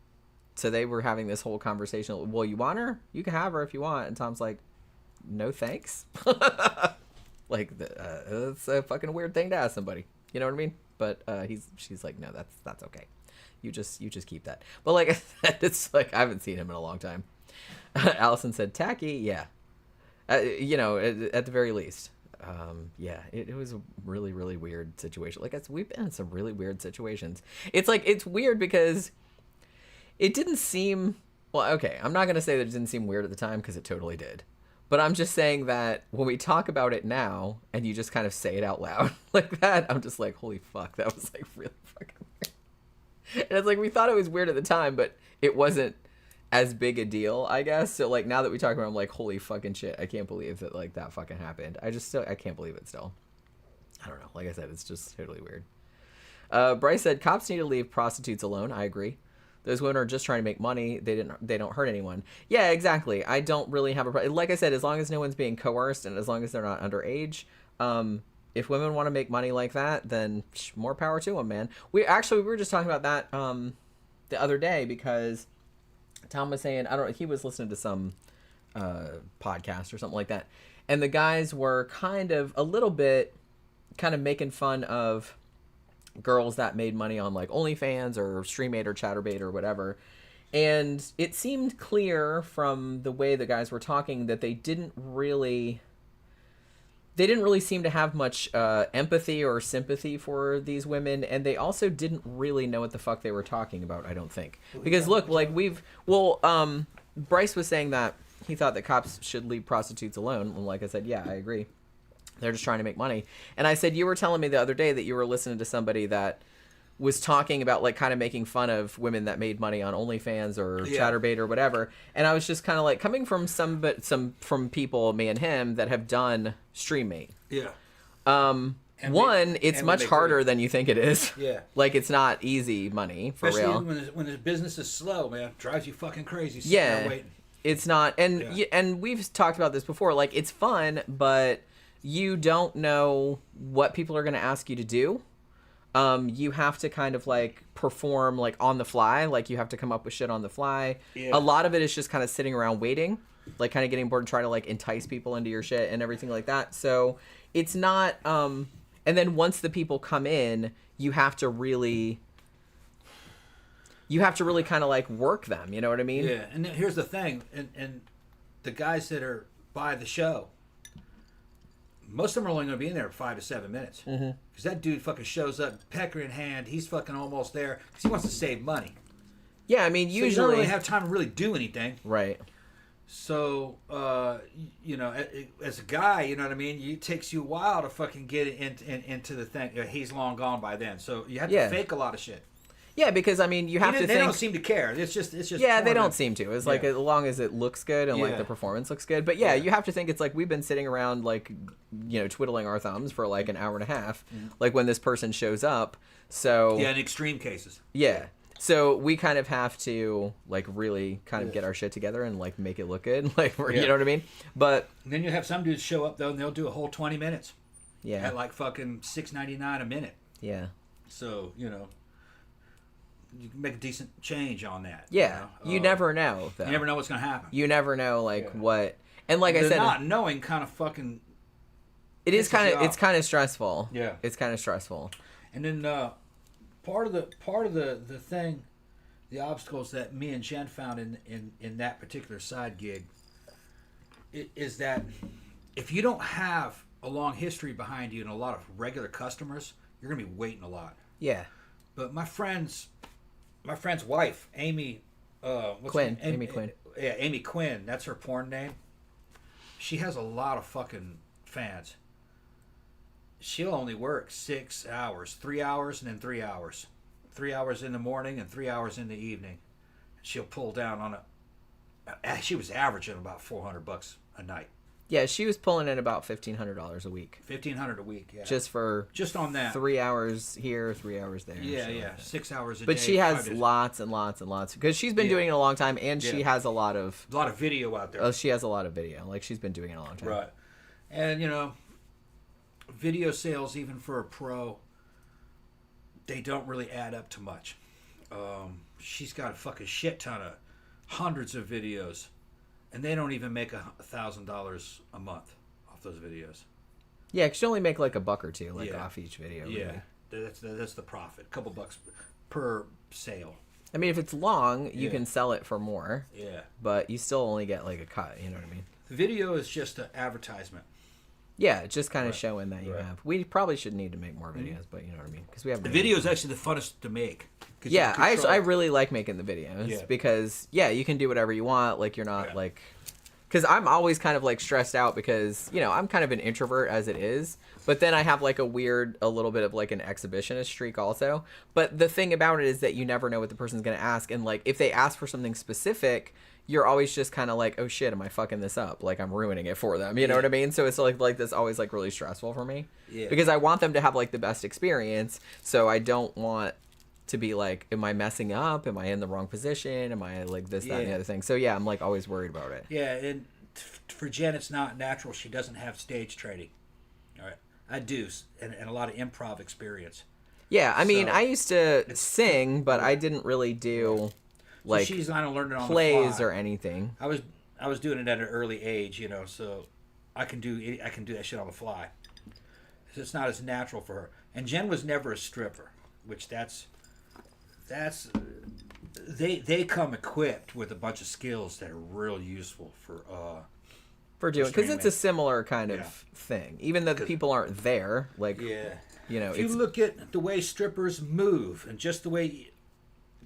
So they were having this whole conversation. Well, you want her? You can have her if you want. And Tom's like, no thanks. Like, it's a fucking weird thing to ask somebody. You know what I mean? But she's like, no, that's okay. You just keep that. But like I said, it's like I haven't seen him in a long time. Allison said, tacky, yeah. You know, at the very least. Yeah, it was a really, really weird situation. Like, we've been in some really weird situations. It's like, it's weird because it didn't seem, well, okay, I'm not going to say that it didn't seem weird at the time, because it totally did. But I'm just saying that when we talk about it now, and you just kind of say it out loud like that, I'm just like, holy fuck, that was like really fucking weird. And it's like, we thought it was weird at the time, but it wasn't as big a deal, I guess. So like, now that we talk about it, I'm like, holy fucking shit, I can't believe that like that fucking happened. I can't believe it still. I don't know. Like I said, it's just totally weird. Bryce said, cops need to leave prostitutes alone. I agree. Those women are just trying to make money. They don't hurt anyone. Yeah, exactly. I don't really have a problem. Like I said, as long as no one's being coerced and as long as they're not underage, if women want to make money like that, then more power to them, man. We were just talking about that the other day, because Tom was saying, he was listening to some podcast or something like that, and the guys were kind of making fun of girls that made money on like OnlyFans or Streamate or Chatterbait or whatever. And it seemed clear from the way the guys were talking that they didn't really they didn't really seem to have much empathy or sympathy for these women, and they also didn't really know what the fuck they were talking about, I don't think. Because look, like Bryce was saying that he thought that cops should leave prostitutes alone, and like I said, yeah, I agree. They're just trying to make money. And I said, you were telling me the other day that you were listening to somebody that was talking about like kind of making fun of women that made money on OnlyFans or Chatterbait or whatever. And I was just kind of like coming from from people, me and him, that have done StreamMate. Yeah. It's much harder than you think it is. Yeah. Like it's not easy money for real. Especially when the business is slow, man. It drives you fucking crazy. Yeah. It's not, and we've talked about this before. Like it's fun, but you don't know what people are going to ask you to do. You have to kind of like perform like on the fly. Like you have to come up with shit on the fly. Yeah. A lot of it is just kind of sitting around waiting, like kind of getting bored and trying to like entice people into your shit and everything like that. So it's not, and then once the people come in, you have to really kind of like work them. You know what I mean? Yeah. And here's the thing. And the guys that are by the show, most of them are only going to be in there 5 to 7 minutes. Because that dude fucking shows up, pecker in hand. He's fucking almost there because he wants to save money. Yeah, I mean, usually... So you don't really have time to really do anything. Right. So, you know, as a guy, you know what I mean? It takes you a while to fucking get into the thing. He's long gone by then. So you have to fake a lot of shit. Yeah, because I mean, you have to think. They don't seem to care. It's just. Yeah, they don't seem to. It's like as long as it looks good and like the performance looks good. But you have to think it's like we've been sitting around like, you know, twiddling our thumbs for like an hour and a half, like when this person shows up. So in extreme cases. Yeah. So we kind of have to like really kind of get our shit together and like make it look good, like you know what I mean. But and then you have some dudes show up though, and they'll do a whole 20 minutes. Yeah. At like fucking $6.99 a minute. Yeah. So you know. You can make a decent change on that. Yeah, you know? You never know. Though. You never know what's going to happen. You never know, like what, and like I said, not knowing kind of fucking. It is kind of. It's kind of stressful. Yeah, it's kind of stressful. And then part of the thing, the obstacles that me and Jen found in that particular side gig, is that if you don't have a long history behind you and a lot of regular customers, you're going to be waiting a lot. Yeah. But my friend's wife, Amy, Quinn. Amy Quinn. Yeah, Amy Quinn. That's her porn name. She has a lot of fucking fans. She'll only work 6 hours, 3 hours, and then 3 hours. 3 hours in the morning and 3 hours in the evening. She'll pull down on she was averaging about $400 a night. Yeah, she was pulling in about $1,500 a week. $1,500 a week, yeah. Just on that. 3 hours here, 3 hours there. Yeah, yeah. 6 hours a day. But she has lots and lots and lots because she's been doing it a long time, and she has a lot of video out there. Oh, she has a lot of video. Like she's been doing it a long time. Right, and you know, video sales even for a pro, they don't really add up to much. She's got a fucking shit ton of hundreds of videos. And they don't even make $1,000 a month off those videos. Yeah, because you only make like $1 or $2 like off each video. Yeah, really. That's the profit. A couple bucks per sale. I mean, if it's long, you can sell it for more. Yeah. But you still only get like a cut. You know what I mean? The video is just an advertisement. Yeah, just kind of showing that you have. We probably should need to make more videos, but you know what I mean? Because we have the video is actually the funnest to make. Yeah, I really like making the videos because you can do whatever you want. Like you're not like, because I'm always kind of like stressed out because you know I'm kind of an introvert as it is, but then I have like a little bit of like an exhibitionist streak also. But the thing about it is that you never know what the person's gonna ask, and like if they ask for something specific, you're always just kind of like, oh shit, am I fucking this up? Like I'm ruining it for them. You know what I mean? So it's like this always like really stressful for me because I want them to have like the best experience. So I don't want to be like, am I messing up? Am I in the wrong position? Am I like this, that, and the other thing? So I'm like always worried about it. Yeah, and for Jen, it's not natural. She doesn't have stage training. All right, I do, and a lot of improv experience. Yeah, I mean, I used to sing, but I didn't really do like she's not learning on plays the fly. or anything. I was doing it at an early age, you know, so I can do that shit on the fly. So it's not as natural for her. And Jen was never a stripper, which they come equipped with a bunch of skills that are real useful for doing, because it's a similar kind of Yeah. thing. Even though the people aren't there, like, Yeah. you know, If you look at the way strippers move and just the way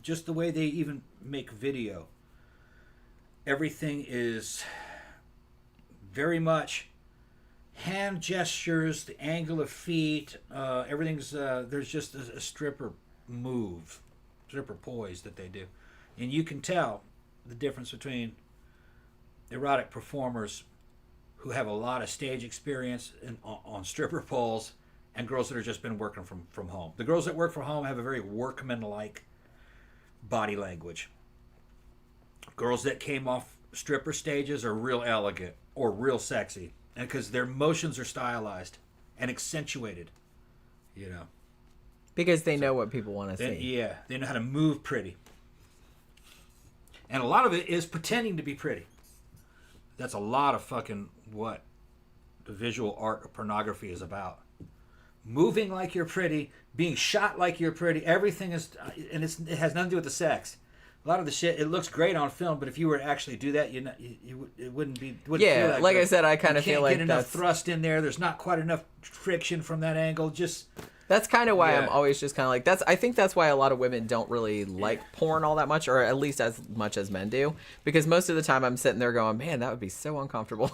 they even make video, everything is very much hand gestures, the angle of feet, everything's there's just a stripper move, stripper poise that they do, and you can tell the difference between erotic performers who have a lot of stage experience on stripper poles and girls that have just been working from home. The girls that work from home have a very workman-like body language. Girls that came off stripper stages are real elegant or real sexy, and because their motions are stylized and accentuated, you know. because they know what people want to see. Yeah, they know how to move pretty. And a lot of it is pretending to be pretty. That's a lot of fucking what the visual art of pornography is about. Moving like you're pretty, being shot like you're pretty, everything is, and it has nothing to do with the sex. A lot of the shit, it looks great on film, but if you were to actually do that, it wouldn't be. Yeah, feel like I said, I kind of feel like get enough thrust in there. There's not quite enough friction from that angle. Just that's kind of why Yeah. I'm always just kind of like I think that's why a lot of women don't really like porn all that much, or at least as much as men do, because most of the time I'm sitting there going, man, that would be so uncomfortable.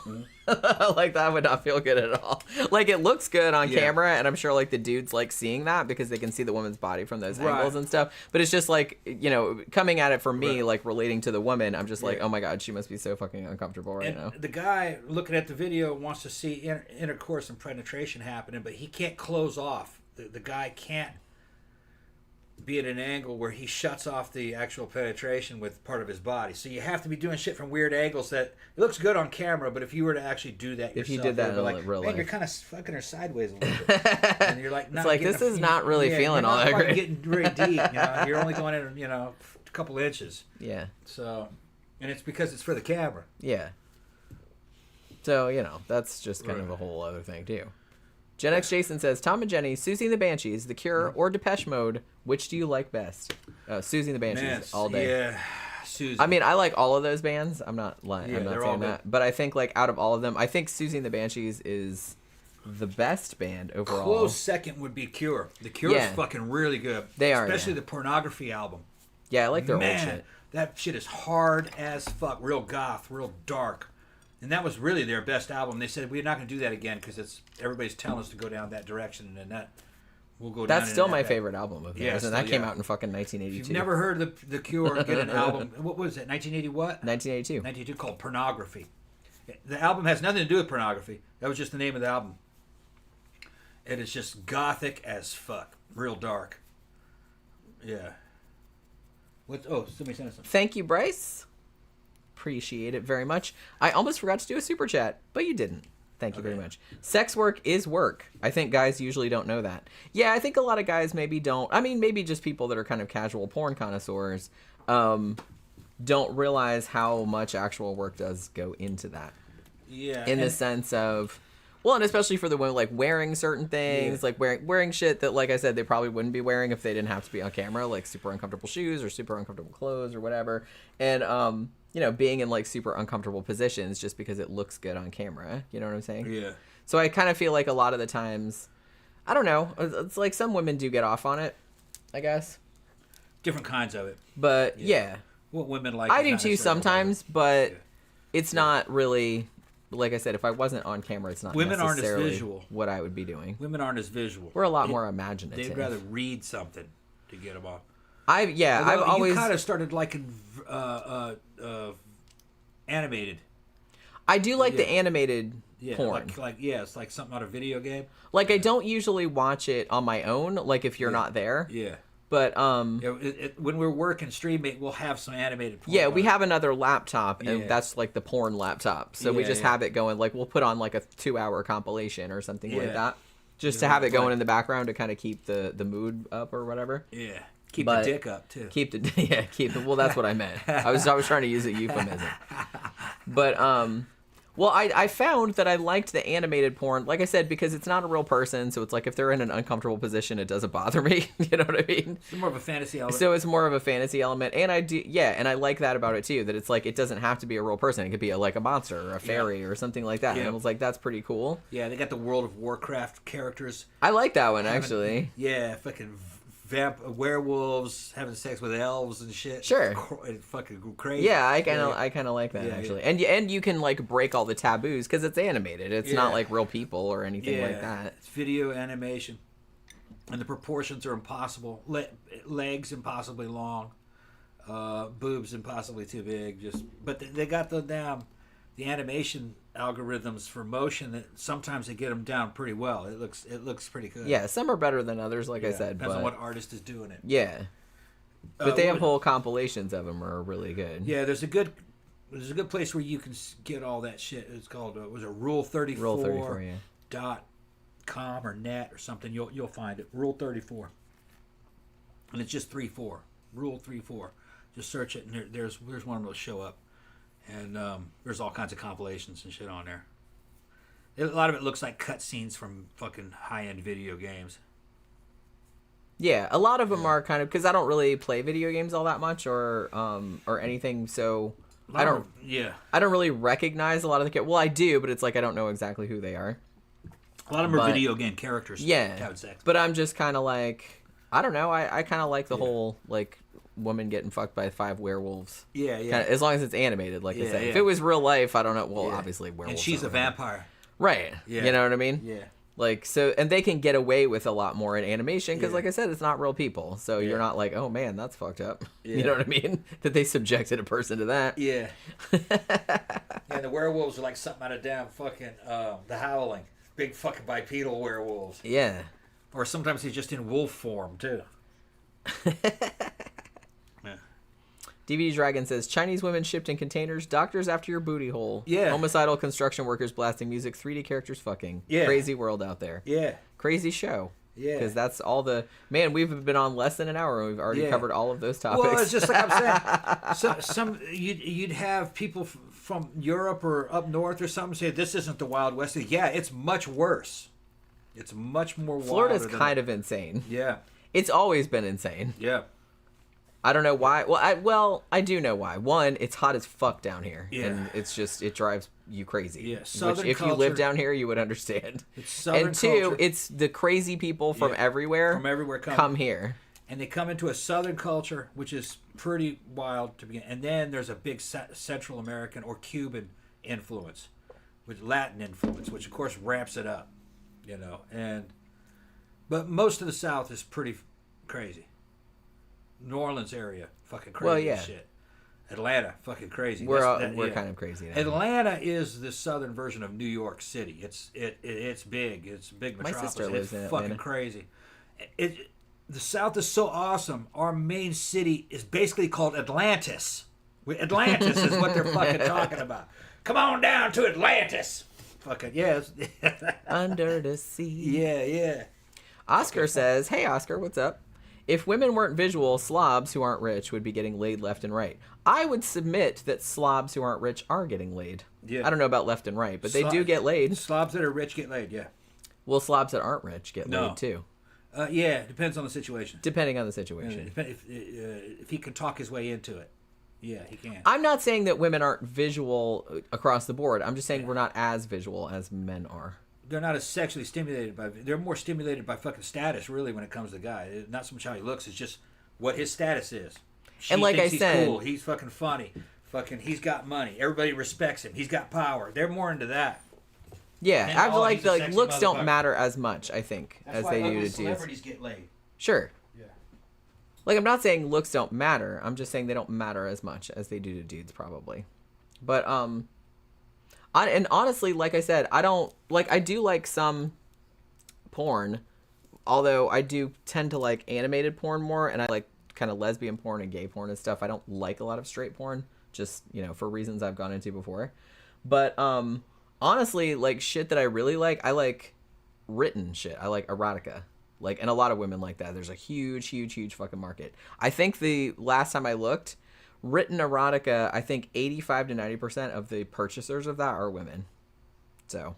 Like that would not feel good at all. Like it looks good on camera, and I'm sure like the dudes like seeing that because they can see the woman's body from those angles and stuff. But it's just like, you know, coming at it for me, like relating to the woman, I'm just like, oh my god, she must be so fucking uncomfortable right now. The guy looking at the video wants to see intercourse and penetration happening, but he can't close off. The guy can't be at an angle where he shuts off the actual penetration with part of his body. So you have to be doing shit from weird angles that it looks good on camera, but if you were to actually do that yourself, if you did that in like, real man, life, you're kind of fucking her sideways a little bit, and you're like, it's like this is not really feeling all that great. Getting very deep, you know? You're only going in, you know, a couple inches. Yeah. So, and it's because it's for the camera. Yeah. So, you know, that's just kind of a whole other thing, too. Gen X Jason says, Tom and Jenny, Susie and the Banshees, The Cure, or Depeche Mode, which do you like best? Susie and the Banshees, Man, all day. Yeah, Susie. I mean, I like all of those bands. I'm not lying. Yeah, I'm not they're all saying good. that. But I think, like, out of all of them, I think Susie and the Banshees is the best band overall. Close second would be Cure. The Cure is fucking really good. They are, especially the Pornography album. Yeah, I like their old Man, shit. that shit is hard as fuck. Real goth, real dark. And that was really their best album. They said, we're not going to do that again because everybody's telling us to go down that direction, and that we'll go down. That's still my favorite album of theirs, and that came out in fucking 1982. If you've never heard the Cure get an album, what was it, 1980 what? 1982. 1982, called Pornography. The album has nothing to do with pornography. That was just the name of the album. It is just gothic as fuck. Real dark. Yeah. Somebody sent us something. Thank you, Bryce. Appreciate it very much. I almost forgot to do a super chat, but you didn't. Thank you very much. Sex work is work. I think guys usually don't know that. Yeah, I think a lot of guys maybe don't. I mean, maybe just people that are kind of casual porn connoisseurs don't realize how much actual work does go into that. Yeah. In the sense of, well, and especially for the women, like wearing certain things, like wearing shit that, like I said, they probably wouldn't be wearing if they didn't have to be on camera, like super uncomfortable shoes or super uncomfortable clothes or whatever. And, you know, being in like super uncomfortable positions just because it looks good on camera. You know what I'm saying? Yeah. So I kind of feel like a lot of the times, I don't know, it's like some women do get off on it, I guess. Different kinds of it. But yeah. What women like. I do too sometimes, but it's not really, like I said, if I wasn't on camera, it's not Women aren't as necessarily visual. what I would be doing. Women aren't as visual. We're a lot more imaginative. They'd rather read something to get them off. I've always kind of started liking animated. I do like the animated porn. It's like something out of a video game. Like I don't usually watch it on my own. Like if you're not there. Yeah. But when we're working streaming, we'll have some animated porn. Yeah, we have another laptop, and that's like the porn laptop. So we just have it going. Like we'll put on like a 2-hour compilation or something like that, just to have it going in the background to kind of keep the mood up or whatever. Yeah. Keep the dick up too. Well, that's what I meant. I was trying to use a euphemism. But Well, I found that I liked the animated porn, like I said, because it's not a real person, so it's like if they're in an uncomfortable position, it doesn't bother me. You know what I mean? It's more of a fantasy element. So it's more of a fantasy element, and I like that about it too. That it's like it doesn't have to be a real person; it could be like a monster or a fairy or something like that. Yeah. And I was like, that's pretty cool. Yeah, they got the World of Warcraft characters. I like that one actually. Yeah, fucking werewolves having sex with elves and shit. Sure. It's fucking crazy. Yeah, I kind of like that actually. Yeah. And you can like break all the taboos because it's animated. It's not like real people or anything like that. It's video animation, and the proportions are impossible. Legs impossibly long, boobs impossibly too big. But they got the animation algorithms for motion that sometimes they get them down pretty well. It looks pretty good. Yeah, some are better than others, like I said. Depends on what artist is doing it. Yeah, but they have whole compilations of them are really good. Yeah, there's a good place where you can get all that shit. It's called was it Rule 34? Rule 34, yeah. .com or net or something. You'll find it. Rule 34, and it's just 34. Rule 34. Just search it, and there's one of those show up. And there's all kinds of compilations and shit on there. A lot of it looks like cutscenes from fucking high-end video games. Yeah, a lot of them are kind of because I don't really play video games all that much or anything, so I don't really recognize a lot of the well, I do, but it's like I don't know exactly who they are. A lot of them are video game characters. Yeah, but I'm just kind of like I don't know. I kind of like the whole like. Woman getting fucked by 5 werewolves. Yeah. Kinda, as long as it's animated, like I said. Yeah. If it was real life, I don't know. Well, obviously werewolves. And she's a vampire. Right. Yeah. You know what I mean? Yeah. Like, so, and they can get away with a lot more in animation because, like I said, it's not real people. So you're not like, oh man, that's fucked up. Yeah. You know what I mean? That they subjected a person to that. Yeah. And the werewolves are like something out of damn fucking The Howling. Big fucking bipedal werewolves. Yeah. Or sometimes he's just in wolf form, too. DVD Dragon says, Chinese women shipped in containers, doctors after your booty hole. Yeah. Homicidal construction workers blasting music, 3D characters fucking. Yeah. Crazy world out there. Yeah. Crazy show. Yeah. Because that's all the... Man, we've been on less than an hour and we've already covered all of those topics. Well, it's just like I'm saying. You'd have people from Europe or up north or something say, this isn't the Wild West. Yeah, it's much worse. It's much more wild. Florida's kind of insane. Yeah. It's always been insane. Yeah. I don't know why. Well, I do know why. One, it's hot as fuck down here, and it's just it drives you crazy. Yeah, which if you live down here, you would understand. It's Southern and two, culture. It's the crazy people from everywhere. From everywhere come here, and they come into a Southern culture, which is pretty wild to begin. And then there's a big Central American or Cuban influence, with Latin influence, which of course ramps it up. You know, but most of the South is pretty crazy. New Orleans area, fucking crazy shit. Atlanta, fucking crazy. We're kind of crazy now. Atlanta is the southern version of New York City. It's big. It's a big metropolis. My sister lives in Atlanta. Fucking crazy. The South is so awesome. Our main city is basically called Atlantis. Atlantis is what they're fucking talking about. Come on down to Atlantis. Fucking yes. Under the sea. Yeah. Oscar says, "Hey Oscar, what's up? If women weren't visual, slobs who aren't rich would be getting laid left and right. I would submit that slobs who aren't rich are getting laid. Yeah. I don't know about left and right, but they do get laid. Slobs that are rich get laid, yeah. Well, slobs that aren't rich get laid too. Yeah, depends on the situation. Depending on the situation. If he can talk his way into it, yeah, he can. I'm not saying that women aren't visual across the board. I'm just saying we're not as visual as men are. They're not as sexually stimulated by... They're more stimulated by fucking status, really, when it comes to the guy. Not so much how he looks, it's just what his status is. And like I said... He's cool, he's fucking funny. Fucking, he's got money. Everybody respects him. He's got power. They're more into that. Yeah, I feel like looks don't matter as much, I think, as they do to dudes. Celebrities get laid. Sure. Yeah. Like, I'm not saying looks don't matter. I'm just saying they don't matter as much as they do to dudes, probably. But, and honestly, like I said, I do like some porn, although I do tend to like animated porn more, and I like kind of lesbian porn and gay porn and stuff. I don't like a lot of straight porn, just, for reasons I've gone into before. But, honestly, like, shit that I really like, I like written shit. I like erotica. Like, and a lot of women like that. There's a huge, huge, huge fucking market. I think the last time I looked, written erotica, I think 85 to 90% of the purchasers of that are women. So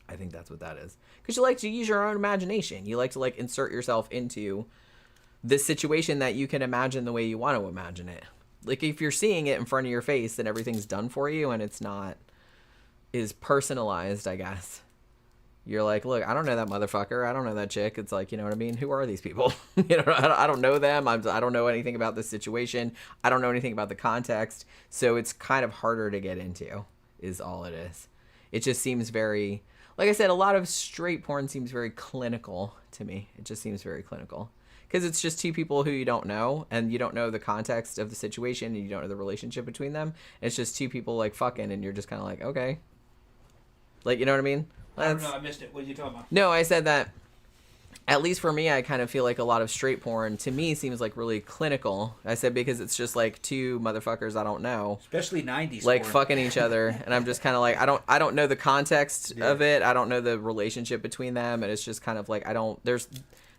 I think that's what that is. Because you like to use your own imagination. You like to like insert yourself into this situation that you can imagine the way you want to imagine it. Like if you're seeing it in front of your face, then everything's done for you and it's not is personalized, I guess. You're like, look, I don't know that motherfucker. I don't know that chick. It's like, you know what I mean? Who are these people? You know, I don't know them. I don't know anything about this situation. I don't know anything about the context. So it's kind of harder to get into is all it is. It just seems very, like I said, a lot of straight porn seems very clinical to me. It just seems very clinical. Because it's just two people who you don't know, and you don't know the context of the situation, and you don't know the relationship between them. It's just two people, like, fucking, and you're just kind of like, okay. Like, you know what I mean? I don't know, I missed it. What are you talking about? No, I said that, at least for me, I kind of feel like a lot of straight porn, to me, seems, like, really clinical. I said because it's just, like, two motherfuckers I don't know. Especially 90s like, porn. fucking each other, and I'm just kind of like, I don't know the context of it. I don't know the relationship between them, and it's just kind of like,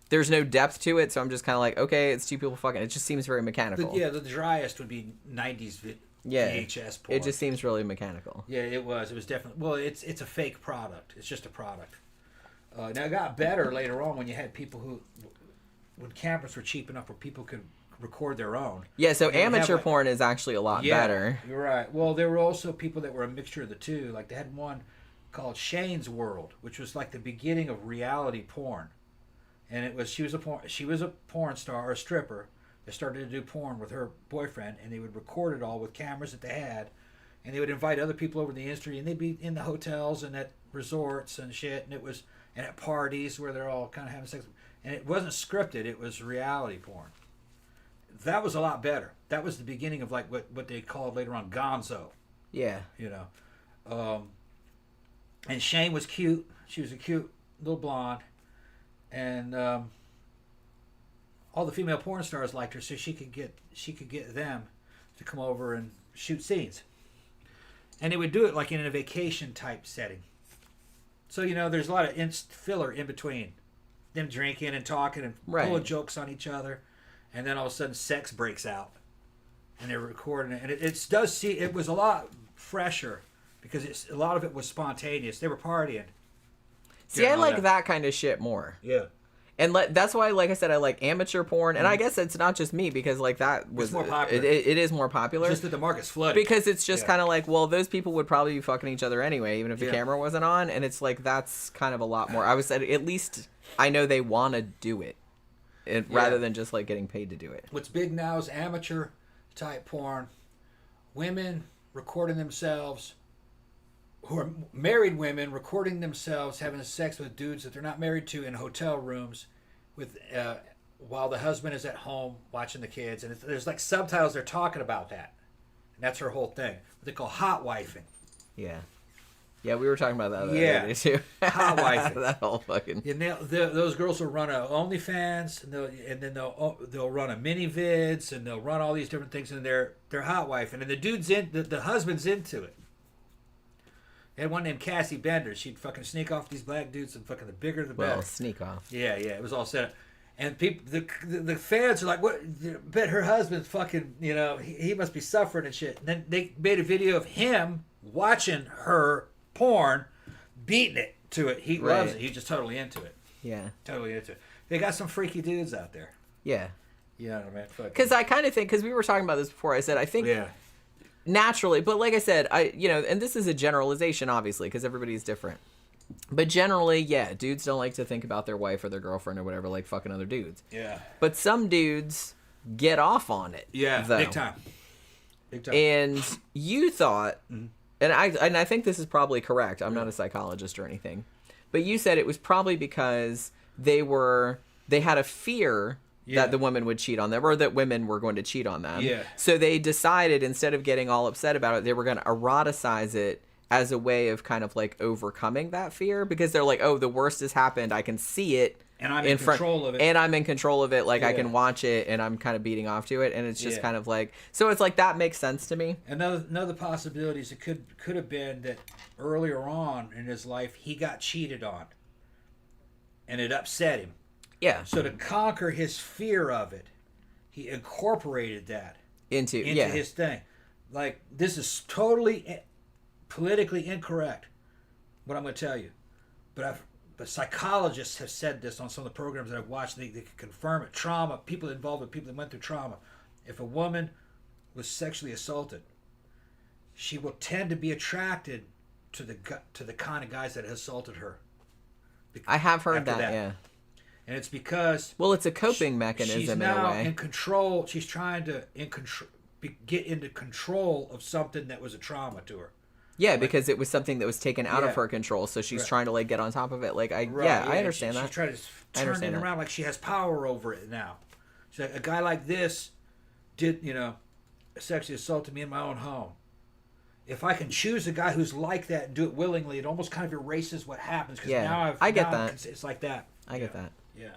there's no depth to it, so I'm just kind of like, okay, it's two people fucking. It just seems very mechanical. The driest would be 90s VHS porn. It just seems really mechanical. Yeah, it was. It was definitely. Well, it's a fake product. It's just a product. Now it got better later on when you had people when cameras were cheap enough where people could record their own. Yeah, so amateur porn is actually a lot better. You're right. Well, there were also people that were a mixture of the two. Like they had one called Shane's World, which was like the beginning of reality porn. And it was she was a porn star or a stripper that started to do porn with her boyfriend, and they would record it all with cameras that they had, and they would invite other people over in the industry, and they'd be in the hotels and at resorts and shit, and at parties where they're all kind of having sex, and it wasn't scripted, it was reality porn. That was a lot better. That was the beginning of like what they called later on gonzo. Yeah. You know, and Shane was cute. She was a cute little blonde. And all the female porn stars liked her, so she could get them to come over and shoot scenes. And they would do it like in a vacation type setting. So you know, there's a lot of filler in between them drinking and talking and pulling jokes on each other, and then all of a sudden sex breaks out, and they're recording it, and it was a lot fresher because a lot of it was spontaneous. They were partying. See, I like that kind of shit more. Yeah. And that's why, like I said, I like amateur porn. And I guess it's not just me, because like that was... It's more popular. It is more popular. Just that the market's flooded. Because it's just kind of like, well, those people would probably be fucking each other anyway, even if the camera wasn't on. And it's like, that's kind of a lot more... I was at least I know they want to do it. Rather than just like getting paid to do it. What's big now is amateur type porn. Women recording themselves... who are married women recording themselves having sex with dudes that they're not married to in hotel rooms with while the husband is at home watching the kids, and there's like subtitles. They're talking about that, and that's her whole thing. What they call hot wifing. Yeah, we were talking about that the other day too. Hot wifing. That whole fucking. And those girls will run a OnlyFans, and then they'll run a mini vids, and they'll run all these different things, and they're hot wifing, and the dude's the husband's into it. They had one named Cassie Bender. She'd fucking sneak off these black dudes, and fucking the bigger the better. Well, sneak off. Yeah, it was all set up. And people, the fans are like, "What? Bet her husband's fucking, you know, he must be suffering and shit." And then they made a video of him watching her porn, beating it to it. He loves it. He's just totally into it. Yeah. Totally into it. They got some freaky dudes out there. Yeah. You know what I mean? Because I kind of think, because we were talking about this before, I said, I think... Yeah. Naturally, but like I said, and this is a generalization, obviously, because everybody's different. But generally, yeah, dudes don't like to think about their wife or their girlfriend or whatever, like fucking other dudes. Yeah. But some dudes get off on it. Yeah, though. big time. Big time. And you thought, and I think this is probably correct. I'm not a psychologist or anything, but you said it was probably because they had a fear. Yeah. That the women would cheat on them, or that women were going to cheat on them. Yeah. So they decided, instead of getting all upset about it, they were going to eroticize it as a way of kind of like overcoming that fear, because they're like, oh, the worst has happened. I can see it. And I'm in control of it. And I'm in control of it. Like, I can watch it, and I'm kind of beating off to it. And it's just kind of like, so it's like, that makes sense to me. Another possibilities, it could have been that earlier on in his life, he got cheated on. And it upset him. Yeah. So to conquer his fear of it, he incorporated that into his thing. Like, this is totally politically incorrect, what I'm going to tell you. But psychologists have said this on some of the programs that I've watched. They can confirm it. Trauma, people involved with people that went through trauma. If a woman was sexually assaulted, she will tend to be attracted to the kind of guys that assaulted her. I have heard that, yeah. And it's because... Well, it's a coping mechanism in a way. She's now in control. She's trying to get into control of something that was a trauma to her. Yeah, because it was something that was taken out of her control, so she's trying to like get on top of it. Like I understand that. She's trying to turn it around like she has power over it now. She's like, a guy like this did, sexually assaulted me in my own home. If I can choose a guy who's like that and do it willingly, it almost kind of erases what happens. Because now I get that. It's like that. I get that. Yeah.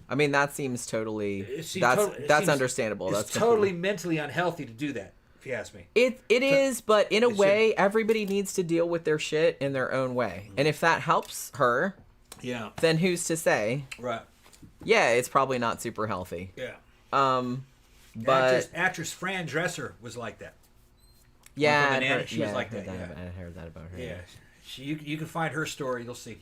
I mean, that seems totally. That's understandable. It's totally mentally unhealthy to do that. If you ask me, it is, but in a way, everybody needs to deal with their shit in their own way. And if that helps her, then who's to say? Right. Yeah, it's probably not super healthy. Yeah. But actress Fran Dresser was like that. Yeah, she was like that. I heard that about her. Yeah, you can find her story. You'll see.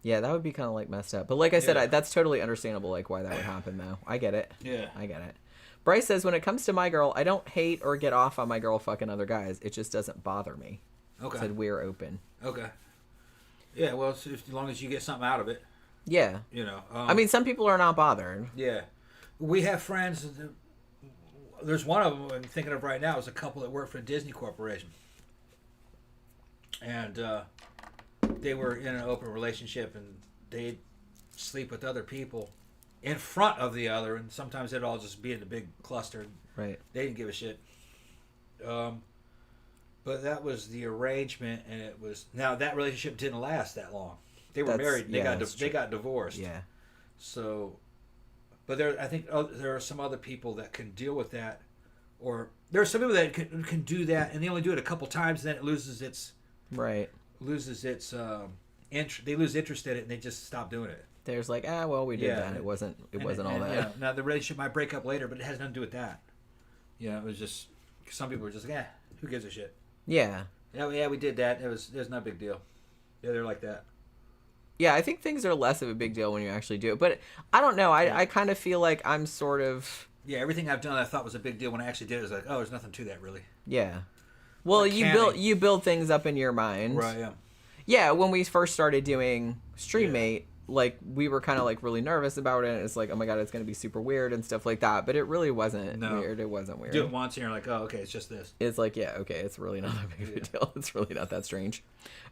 Yeah, that would be kind of like messed up. But like I said, that's totally understandable. Like why that would happen, though. I get it. Yeah, I get it. Bryce says, when it comes to my girl, I don't hate or get off on my girl fucking other guys. It just doesn't bother me. Okay. Said we're open. Okay. Yeah, well, as long as you get something out of it. Yeah. I mean, some people are not bothered. Yeah. We have friends. There's one of them I'm thinking of right now. Is a couple that work for Disney Corporation. And they were in an open relationship, and they'd sleep with other people in front of the other, and sometimes they'd all just be in the big cluster. Right. They didn't give a shit. But that was the arrangement, and it was... Now, that relationship didn't last that long. They were married, and they got divorced. Yeah. So... But I think there are some other people that can deal with that. Or there are some people that can do that, and they only do it a couple times, and then it loses its... Right. Loses its... they lose interest in it, and they just stop doing it. There's like, well, we did that. It wasn't all that. Yeah. Now, the relationship might break up later, but it has nothing to do with that. It was just... Some people were just like, who gives a shit? Yeah. Yeah, we did that. There's no big deal. Yeah, they're like that. Yeah, I think things are less of a big deal when you actually do it. But I don't know. I kind of feel like I'm sort of... Yeah, everything I've done I thought was a big deal. When I actually did it, it was like, there's nothing to that, really. Yeah. Well, like you build things up in your mind. Right, yeah. Yeah, when we first started doing StreamMate, like, we were kind of, like, really nervous about it. It's like, oh, my God, it's going to be super weird and stuff like that. But it really wasn't weird. It wasn't weird. Do it once, and you're like, oh, okay, it's just this. It's like, yeah, okay, it's really not a big deal. It's really not that strange.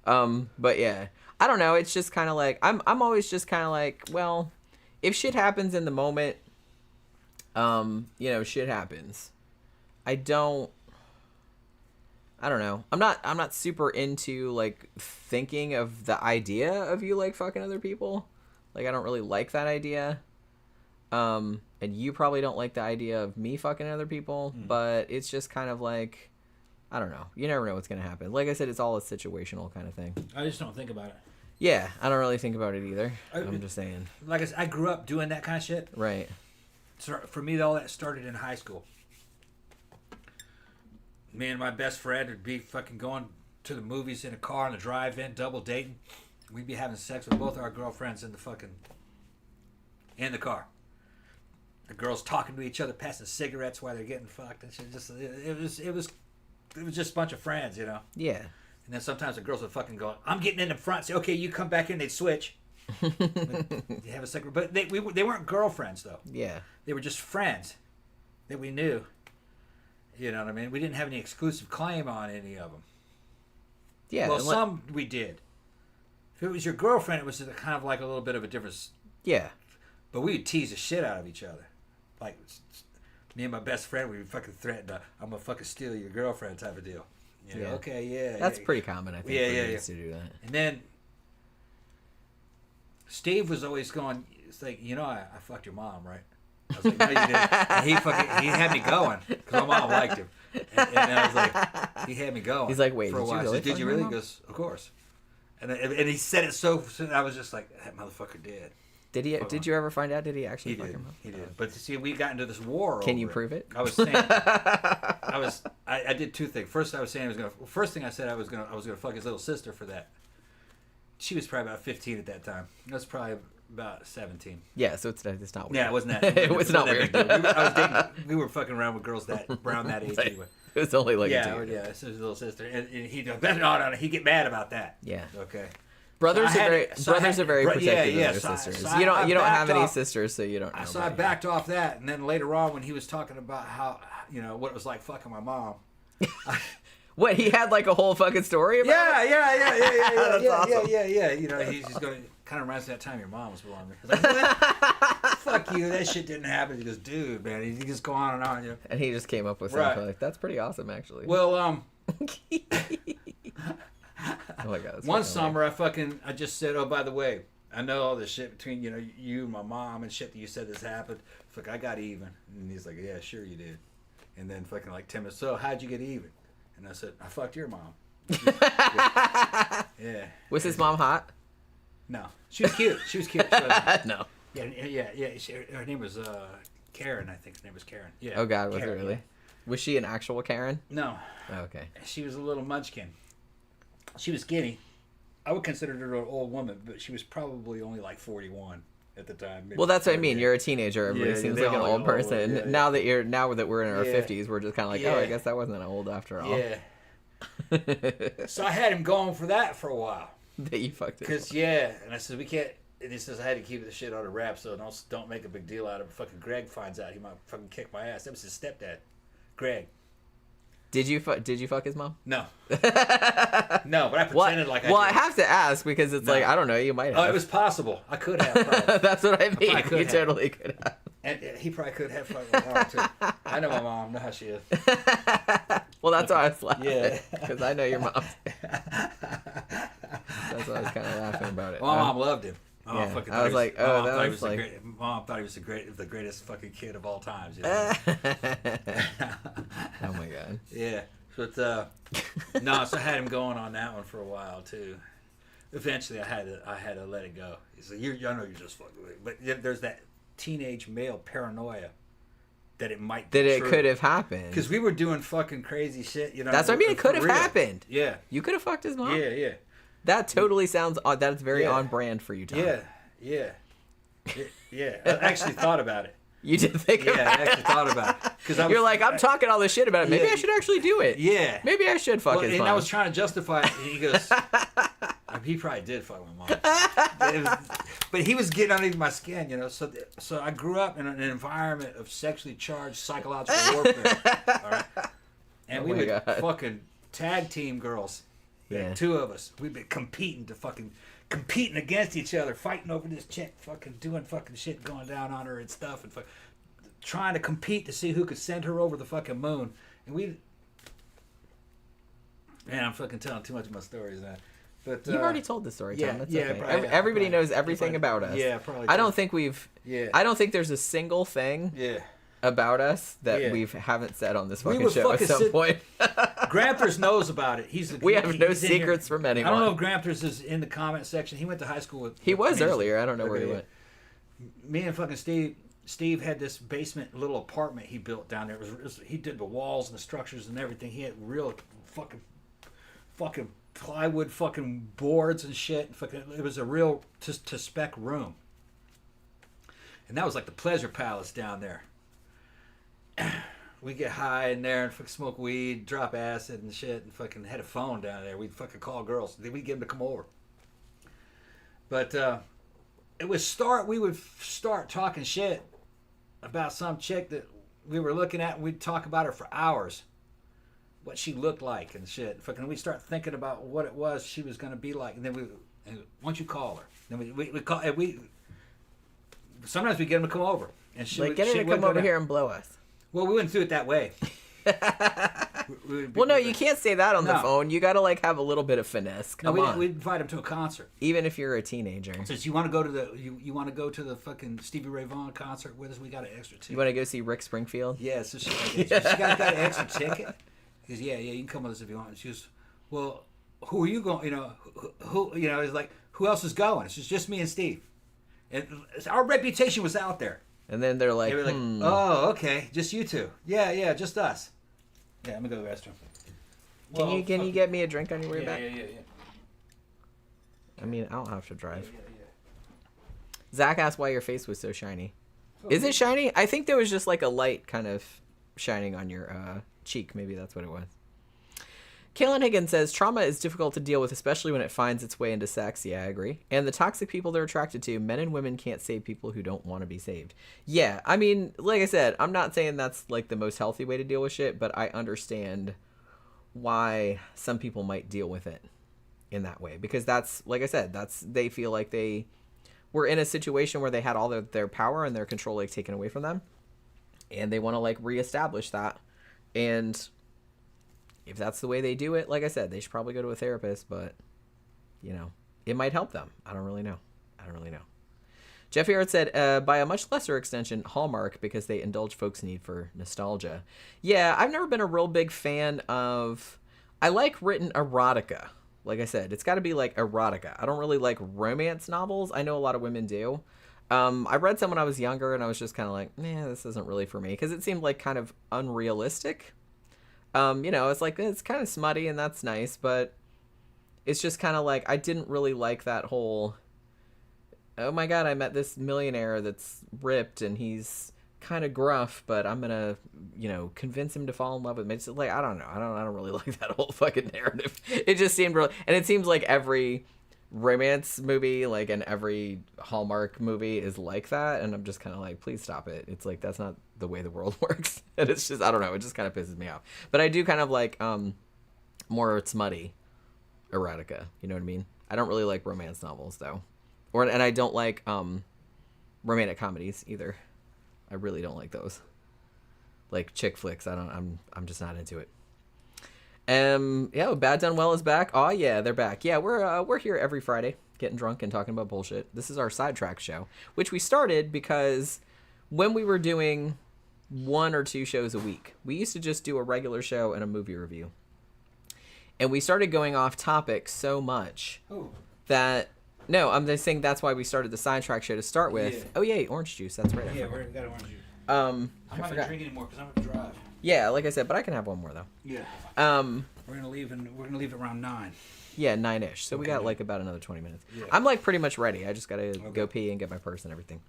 But, yeah. I don't know. It's just kind of like, I'm always just kind of like, well, if shit happens in the moment, shit happens. I don't know. I'm not super into, like, thinking of the idea of you, like, fucking other people. Like, I don't really like that idea. And you probably don't like the idea of me fucking other people. But it's just kind of like, I don't know. You never know what's going to happen. Like I said, it's all a situational kind of thing. I just don't think about it. Yeah, I don't really think about it either. I'm just saying. Like I said, I grew up doing that kind of shit. Right. So for me, all that started in high school. Me and my best friend would be fucking going to the movies in a car on the drive-in, double dating. We'd be having sex with both our girlfriends in the car. The girls talking to each other, passing cigarettes while they're getting fucked and shit. It was just a bunch of friends, Yeah. And then sometimes the girls would fucking go, I'm getting in the front. Say, okay, you come back in. They'd switch. They have a second, but they weren't girlfriends though. Yeah. They were just friends that we knew. You know what I mean? We didn't have any exclusive claim on any of them. Yeah. Well, some we did. If it was your girlfriend, it was kind of like a little bit of a difference. Yeah. But we would tease the shit out of each other. Like, me and my best friend, we would fucking threaten, I'm going to fucking steal your girlfriend type of deal. Yeah. Okay, yeah. That's pretty common, I think, for dudes to do that. And then Steve was always going, it's like, I fucked your mom, right? I was like, no, you didn't. And he had me going, because my mom liked him. And I was like, he had me going. He's like, wait, for a while. Did you really? He goes, of course. And he said it so, I was just like, that motherfucker did. Did he? Did you ever find out? Did he actually? He fuck did. him up? He did. But see, we got into this war. Can you over prove it? I was saying. I did two things. First, I was saying First thing I said I was gonna fuck his little sister for that. She was probably about 15 at that time. I was probably about 17. Yeah, so it's not weird. Yeah, it wasn't that. It was not weird. We were fucking around with girls around that age anyway. It was only like Yeah, it's his little sister, and he'd get mad about that. Yeah. Okay. Brothers are very protective of their so sisters. I You don't have any off. sisters, so you don't know. So I backed off that, and then later on, when he was talking about how what it was like fucking my mom. What, he had like a whole fucking story about it? Yeah. He's going to kind of reminds me of that time your mom was born. I was like, what? Fuck you, that shit didn't happen. He goes, dude, man, he just go on and on. You know? And he just came up with something like, that's pretty awesome, actually. Well, oh my God. One summer, I just said, oh, by the way, I know all this shit between, you and my mom and shit that you said this happened. Fuck, I got even. And he's like, yeah, sure you did. And then fucking like 10 minutes, so how'd you get even? And I said, I fucked your mom. Yeah. Was his mom hot? No. She was cute. No. Yeah. Her name was Karen, I think her name was Karen. Yeah. Oh, God, was Karen, it really? Yeah. Was she an actual Karen? No. Oh, okay. She was a little munchkin. She was skinny. I would consider her an old woman, but she was probably only like 41 at the time. Well, that's what I mean. You're a teenager. Everybody seems like an old person. Yeah. Now that we're in our 50s, we're just kind of like, oh, I guess that wasn't old after all. Yeah. So I had him going for that for a while. That you fucked it. Because and I said we can't. And he says I had to keep the shit on a wrap, so don't make a big deal out of it. Fucking Greg finds out, he might fucking kick my ass. That was his stepdad, Greg. Did you fuck his mom? No. No, but I pretended like I did. Well, I have to ask because it's like, I don't know, you might have. Oh, it was possible. I could have. Probably. That's what I mean. You have. Totally could have. And he probably could have fucked my mom, too. I know my mom. I know how she is. Well, that's why I was laughing. Yeah. Because I know your mom. That's why I was kind of laughing about it. My mom loved him. Yeah. I was like, oh, that was like... Mom thought he was the greatest fucking kid of all times. You know? Oh, my God. Yeah. But, so I had him going on that one for a while, too. Eventually, I had to let it go. He's like, I know you're just fucking with it. But there's that teenage male paranoia that it might be it true. could have happened. Because we were doing fucking crazy shit, That's what I mean. It could have happened. Yeah. You could have fucked his mom. Yeah. That totally sounds odd. That's very on brand for you, Tom. Yeah. I actually thought about it. You did think about it? Yeah, I actually thought about it. You're like, I'm talking all this shit about it. Maybe I should actually do it. Yeah. Maybe I should fuck his mom. And I was trying to justify it. And he goes, he probably did fuck my mom. But he was getting underneath my skin, So I grew up in an environment of sexually charged psychological warfare. All right? And we would fucking tag team girls. Yeah. Two of us. We'd be competing against each other, fighting over this chick, fucking doing fucking shit, going down on her and stuff, and trying to compete to see who could send her over the fucking moon. And man, I'm fucking telling too much of my stories now. But you've already told the story, Tom. That's okay. Probably, everybody knows everything about us. Yeah, probably. I don't think I don't think there's a single thing. Yeah. About us that we haven't said on this fucking show at some point. Gramthars knows about it. We have no secrets from anyone. I don't know if Gramthars is in the comment section. He went to high school with. He was earlier. I don't know where he went. Me and fucking Steve had this basement little apartment he built down there. He did the walls and the structures and everything. He had real fucking plywood fucking boards and shit. It was a real to spec room. And that was like the pleasure palace down there. We get high in there and fucking smoke weed, drop acid and shit, and fucking had a phone down there. We'd fucking call girls. Then we'd get them to come over. But we would start talking shit about some chick that we were looking at, and we'd talk about her for hours. What she looked like and shit. Fucking we'd start thinking about what it was she was going to be like. And then once you call her, then we call, and sometimes we get them to come over. And get her to come over here and blow us. Well, we wouldn't do it that way. Well, no, you can't say that on the phone. You got to have a little bit of finesse. Come on. We'd invite him to a concert. Even if you're a teenager. Says you want to go to the fucking Stevie Ray Vaughan concert with us? We got an extra ticket. You want to go see Rick Springfield? Yeah, so she got an extra ticket. He goes, yeah, you can come with us if you want. And she goes, well, who are you going? Who it's like, who else is going? It's just me and Steve. And our reputation was out there. And then they're like, They were like, oh, okay, just you two. Yeah, just us. Yeah, I'm gonna go to the restroom. Can you get me a drink on your way back? Yeah. I mean, I don't have to drive. Zach asked why your face was so shiny. Is it shiny? I think there was just like a light kind of shining on your cheek. Maybe that's what it was. Kaylin Higgins says, trauma is difficult to deal with, especially when it finds its way into sex. Yeah, I agree. And the toxic people they're attracted to, men and women can't save people who don't want to be saved. Yeah, I mean, like I said, I'm not saying that's like the most healthy way to deal with shit, but I understand why some people might deal with it in that way. Because that's, like I said, they feel like they were in a situation where they had all their power and their control like taken away from them. And they want to like reestablish that. And if that's the way they do it, like I said, they should probably go to a therapist, but, you know, it might help them. I don't really know. Jeffy Art said, by a much lesser extension, Hallmark, because they indulge folks' need for nostalgia. Yeah, I've never been a real big fan of... I like written erotica. Like I said, it's got to be like erotica. I don't really like romance novels. I know a lot of women do. I read some when I was younger, and I was just kind of like, this isn't really for me, because it seemed like kind of unrealistic. You know, it's like, it's kind of smutty and that's nice, but it's just kind of like, I didn't really like that whole, oh my God, I met this millionaire that's ripped and he's kind of gruff, but I'm going to, you know, convince him to fall in love with me. It's like, I don't know. I don't really like that whole fucking narrative. It just seemed real. And it seems like every romance movie, like, and every Hallmark movie is like that. And I'm just kind of like, please stop it. It's like, that's not the way the world works. And it's just, I don't know, it just kind of pisses me off. But I do kind of like more smutty erotica, you know what I mean? I don't really like romance novels though, and I don't like romantic comedies either. I really don't like those, like chick flicks. I'm just not into it. Yeah, Bad Done Well is back. Oh yeah, they're back. Yeah, we're here every Friday getting drunk and talking about bullshit. This is our Sidetracks show, which we started because when we were doing 1 or 2 shows a week, we used to just do a regular show and a movie review. And we started going off topic so much that, no, I'm just saying that's why we started the Sidetrack show to start with. Yeah. Oh yeah, orange juice. That's right. Yeah, we got orange juice. I'm not gonna drink anymore because I'm gonna drive. Yeah, like I said, but I can have one more though. Yeah. We're gonna leave around 9. Yeah, 9-ish. So we got like about another 20 minutes. Yeah. I'm like pretty much ready. I just gotta go pee and get my purse and everything.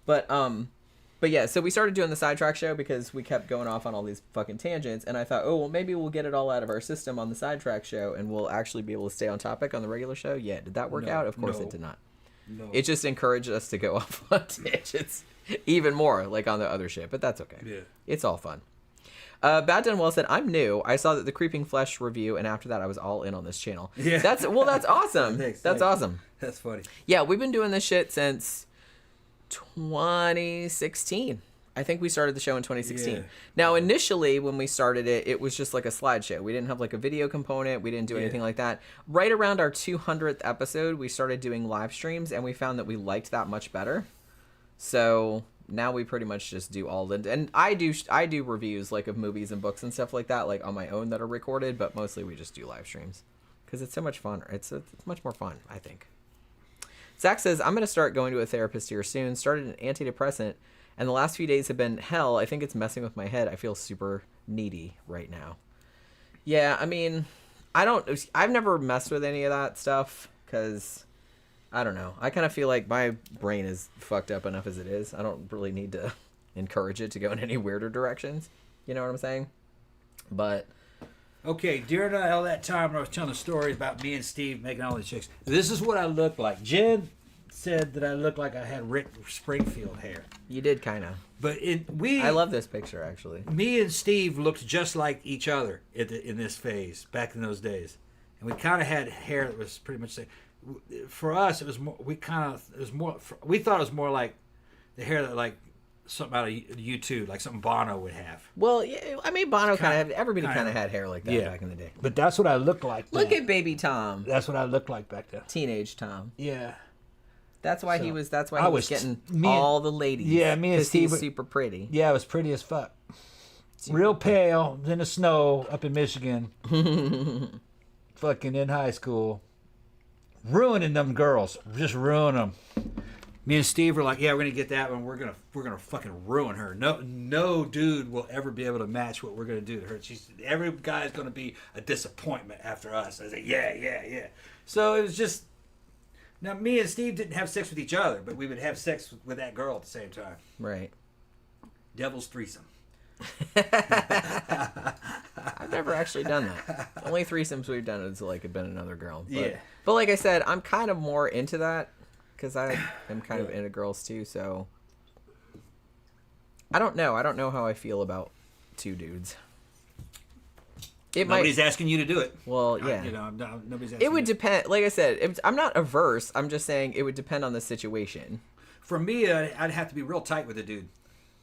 But yeah, so we started doing the Sidetrack show because we kept going off on all these fucking tangents, and I thought, oh, well, maybe we'll get it all out of our system on the Sidetrack show, and we'll actually be able to stay on topic on the regular show. Yeah, did that work out? Of course it did not. No. It just encouraged us to go off on tangents even more, like on the other shit, but that's okay. Yeah. It's all fun. Bad Done Well said, I'm new. I saw that the Creeping Flesh review, and after that, I was all in on this channel. Yeah. That's awesome. Thanks. Awesome. That's funny. Yeah, we've been doing this shit since 2016. I think we started the show in 2016. Yeah. Now, initially, when we started it, it was just like a slideshow. We didn't have like a video component. We didn't do anything like that. Right around our 200th episode, we started doing live streams, and we found that we liked that much better. So now we pretty much just do all the, and I do reviews like of movies and books and stuff like that, like on my own that are recorded, but mostly we just do live streams because it's so much fun. It's much more fun, I think. Zach says, I'm going to start going to a therapist here soon. Started an antidepressant, and the last few days have been hell. I think it's messing with my head. I feel super needy right now. Yeah, I mean, I've never messed with any of that stuff because, I don't know. I kind of feel like my brain is fucked up enough as it is. I don't really need to encourage it to go in any weirder directions. You know what I'm saying? But... Okay, during all that time I was telling a story about me and Steve making all these chicks. This is what I looked like. Jen said that I looked like I had Rick Springfield hair. You did, kind of. But I love this picture, actually. Me and Steve looked just like each other in this phase, back in those days. And we kind of had hair that was pretty much the same. For us, it was more, we thought it was more like the hair that like something out of U2, like something Bono would have. Well, yeah, I mean, Bono everybody kind of had hair like that back in the day. But that's what I looked like then. Look at baby Tom. That's what I looked like back then. Teenage Tom. Yeah. That's why he was getting all the ladies. Yeah, me and Steve were super pretty. Yeah, I was pretty as fuck. Real pale in the snow up in Michigan. Fucking in high school. Ruining them girls. Just ruin them. Me and Steve were like, yeah, we're gonna get that one. We're gonna fucking ruin her. No dude will ever be able to match what we're gonna do to her. Every guy's gonna be a disappointment after us. I was like, yeah. So it was just. Now me and Steve didn't have sex with each other, but we would have sex with that girl at the same time. Right. Devil's threesome. I've never actually done that. The only threesomes we've done is like been another girl. But, Yeah. But like I said, I'm kind of more into that because I am kind of into girls too. So I don't know. I don't know how I feel about two dudes. Nobody's asking you to do it. Well, yeah. Nobody's asking. It would depend. Like I said, I'm not averse. I'm just saying it would depend on the situation. For me, I'd have to be real tight with a dude.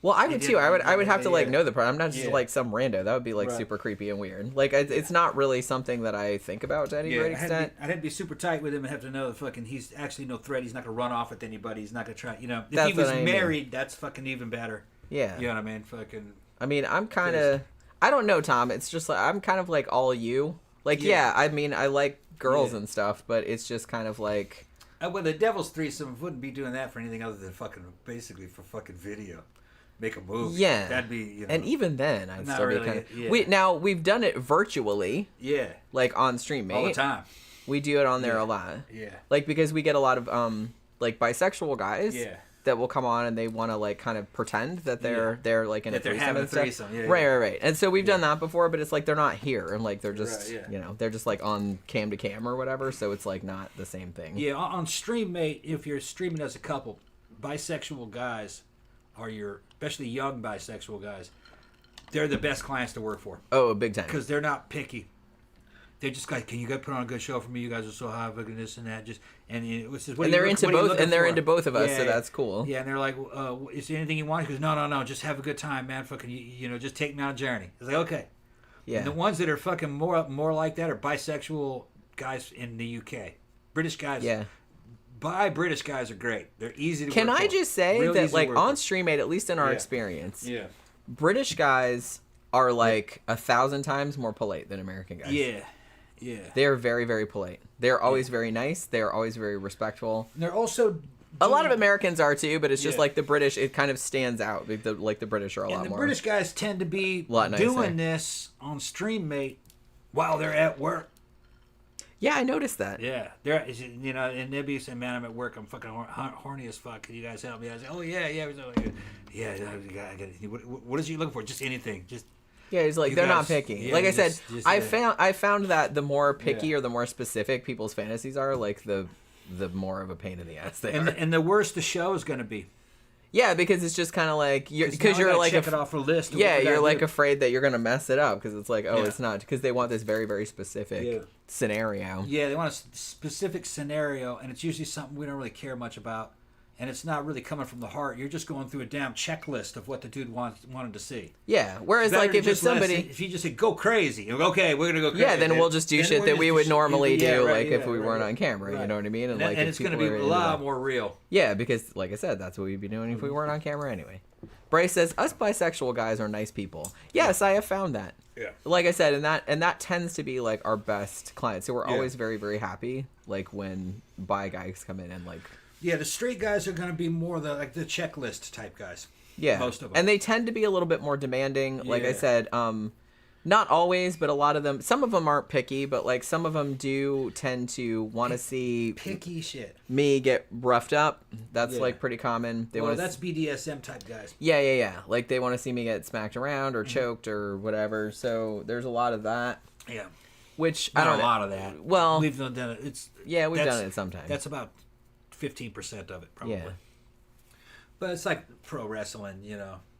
Well, I would too. I would have to like know the part. I'm not just Yeah. like some rando. That would be like Right. super creepy and weird. Like it's not really something that I think about to any great extent. I'd have to be super tight with him and have to know that fucking he's actually no threat. He's not gonna run off with anybody. He's not gonna try. If That's he was what I mean. married, that's fucking even better. Yeah. You know what I mean? Fucking. I mean, I'm kind of. I don't know, Tom. It's just like I'm kind of like all you. Like, yeah. I mean, I like girls and stuff, but it's just kind of like. Well, the Devil's Threesome wouldn't be doing that for anything other than fucking basically for fucking video. Make a movie. Yeah. That'd be, And even then, I'd Not still really, be kind of. yeah. We've done it virtually, Yeah. like on stream, All the time. We do it on there a lot. Yeah. Like, because we get a lot of, like, bisexual guys. Yeah. That will come on and they want to like kind of pretend that they're like in That a they're threesome having and a stuff. threesome, yeah, Right. And so we've done that before, but it's like they're not here and like they're just Right, they're just like on cam to cam or whatever. So it's like not the same thing. Yeah, on StreamMate, if you're streaming as a couple, bisexual guys especially young bisexual guys, they're the best clients to work for. Oh, big time. Because they're not picky. They're just like, can you guys put on a good show for me? You guys are so high, fucking this and that. They're into both of us, so that's cool. Yeah, and they're like, is there anything you want? He goes, no, just have a good time, man. Fucking, just take me on a journey. It's like, okay. Yeah. And the ones that are fucking more like that are bisexual guys in the UK. British guys. Yeah. British guys are great. They're easy to Can work I for. just say Real that easy to like work on for. StreamMate, at least in our Yeah. experience, Yeah. British guys are like 1,000 times more polite than American guys. Yeah. Yeah. They are very, very polite. They're always very nice. They're always very respectful. And they're also A lot of Americans are too, but it's just Yeah. like the British. It kind of stands out. Like the British are a lot and the more. British guys tend to be Lot nicer. doing this on StreamMate while they're at work. Yeah, I noticed that. Yeah, they're and they'll be saying, "Man, I'm at work. I'm fucking horny as fuck. Can you guys help me?" I say, "Oh yeah. What is you looking for? Just anything. Just Yeah, he's like You they're not guys- picky. yeah, Like I said, just I found that the more picky Yeah. or the more specific people's fantasies are, like the more of a pain in the ass they are. and the worse the show is going to be Yeah, because it's just kind of like because now I you're gotta like check it off a list. Of yeah, what we you're gotta like do. afraid that you're gonna mess it up because it's like Yeah. it's not because they want this very very specific Yeah. scenario. Yeah, they want a specific scenario, and it's usually something we don't really care much about, and it's not really coming from the heart. You're just going through a damn checklist of what the dude wanted to see. Yeah, whereas Better like to if it's just let us somebody, see- if you just say go crazy, you go, okay, we're gonna go crazy. yeah, then we'll just do Then shit we'll that just we do would shit- normally yeah, do, right, like if yeah, we weren't right. on camera. You know what I mean? And, like and if it's going to people be are a into lot that. more real. Yeah, because like I said, that's what we'd be doing if we weren't on camera anyway. Bryce says us bisexual guys are nice people. Yes, I have found that. Yeah. Like I said, and that tends to be like our best clients. So we're always very very happy like when bi guys come in and like Yeah, the straight guys are going to be more the checklist type guys. yeah, Most of them. and they tend to be a little bit more demanding. Like I Yeah. said, not always, but a lot of them. Some of them aren't picky, but like some of them do tend to want to see Picky shit. me get roughed up. That's Yeah. like pretty common. They Well, want that's BDSM type guys. yeah. Like they want to see me get smacked around or choked or whatever. So there's a lot of that. Yeah. Which Not I don't a know. lot of that. Well, We've done it. we've that's- done it sometimes. That's about 15% of it, probably. Yeah. But it's like pro wrestling,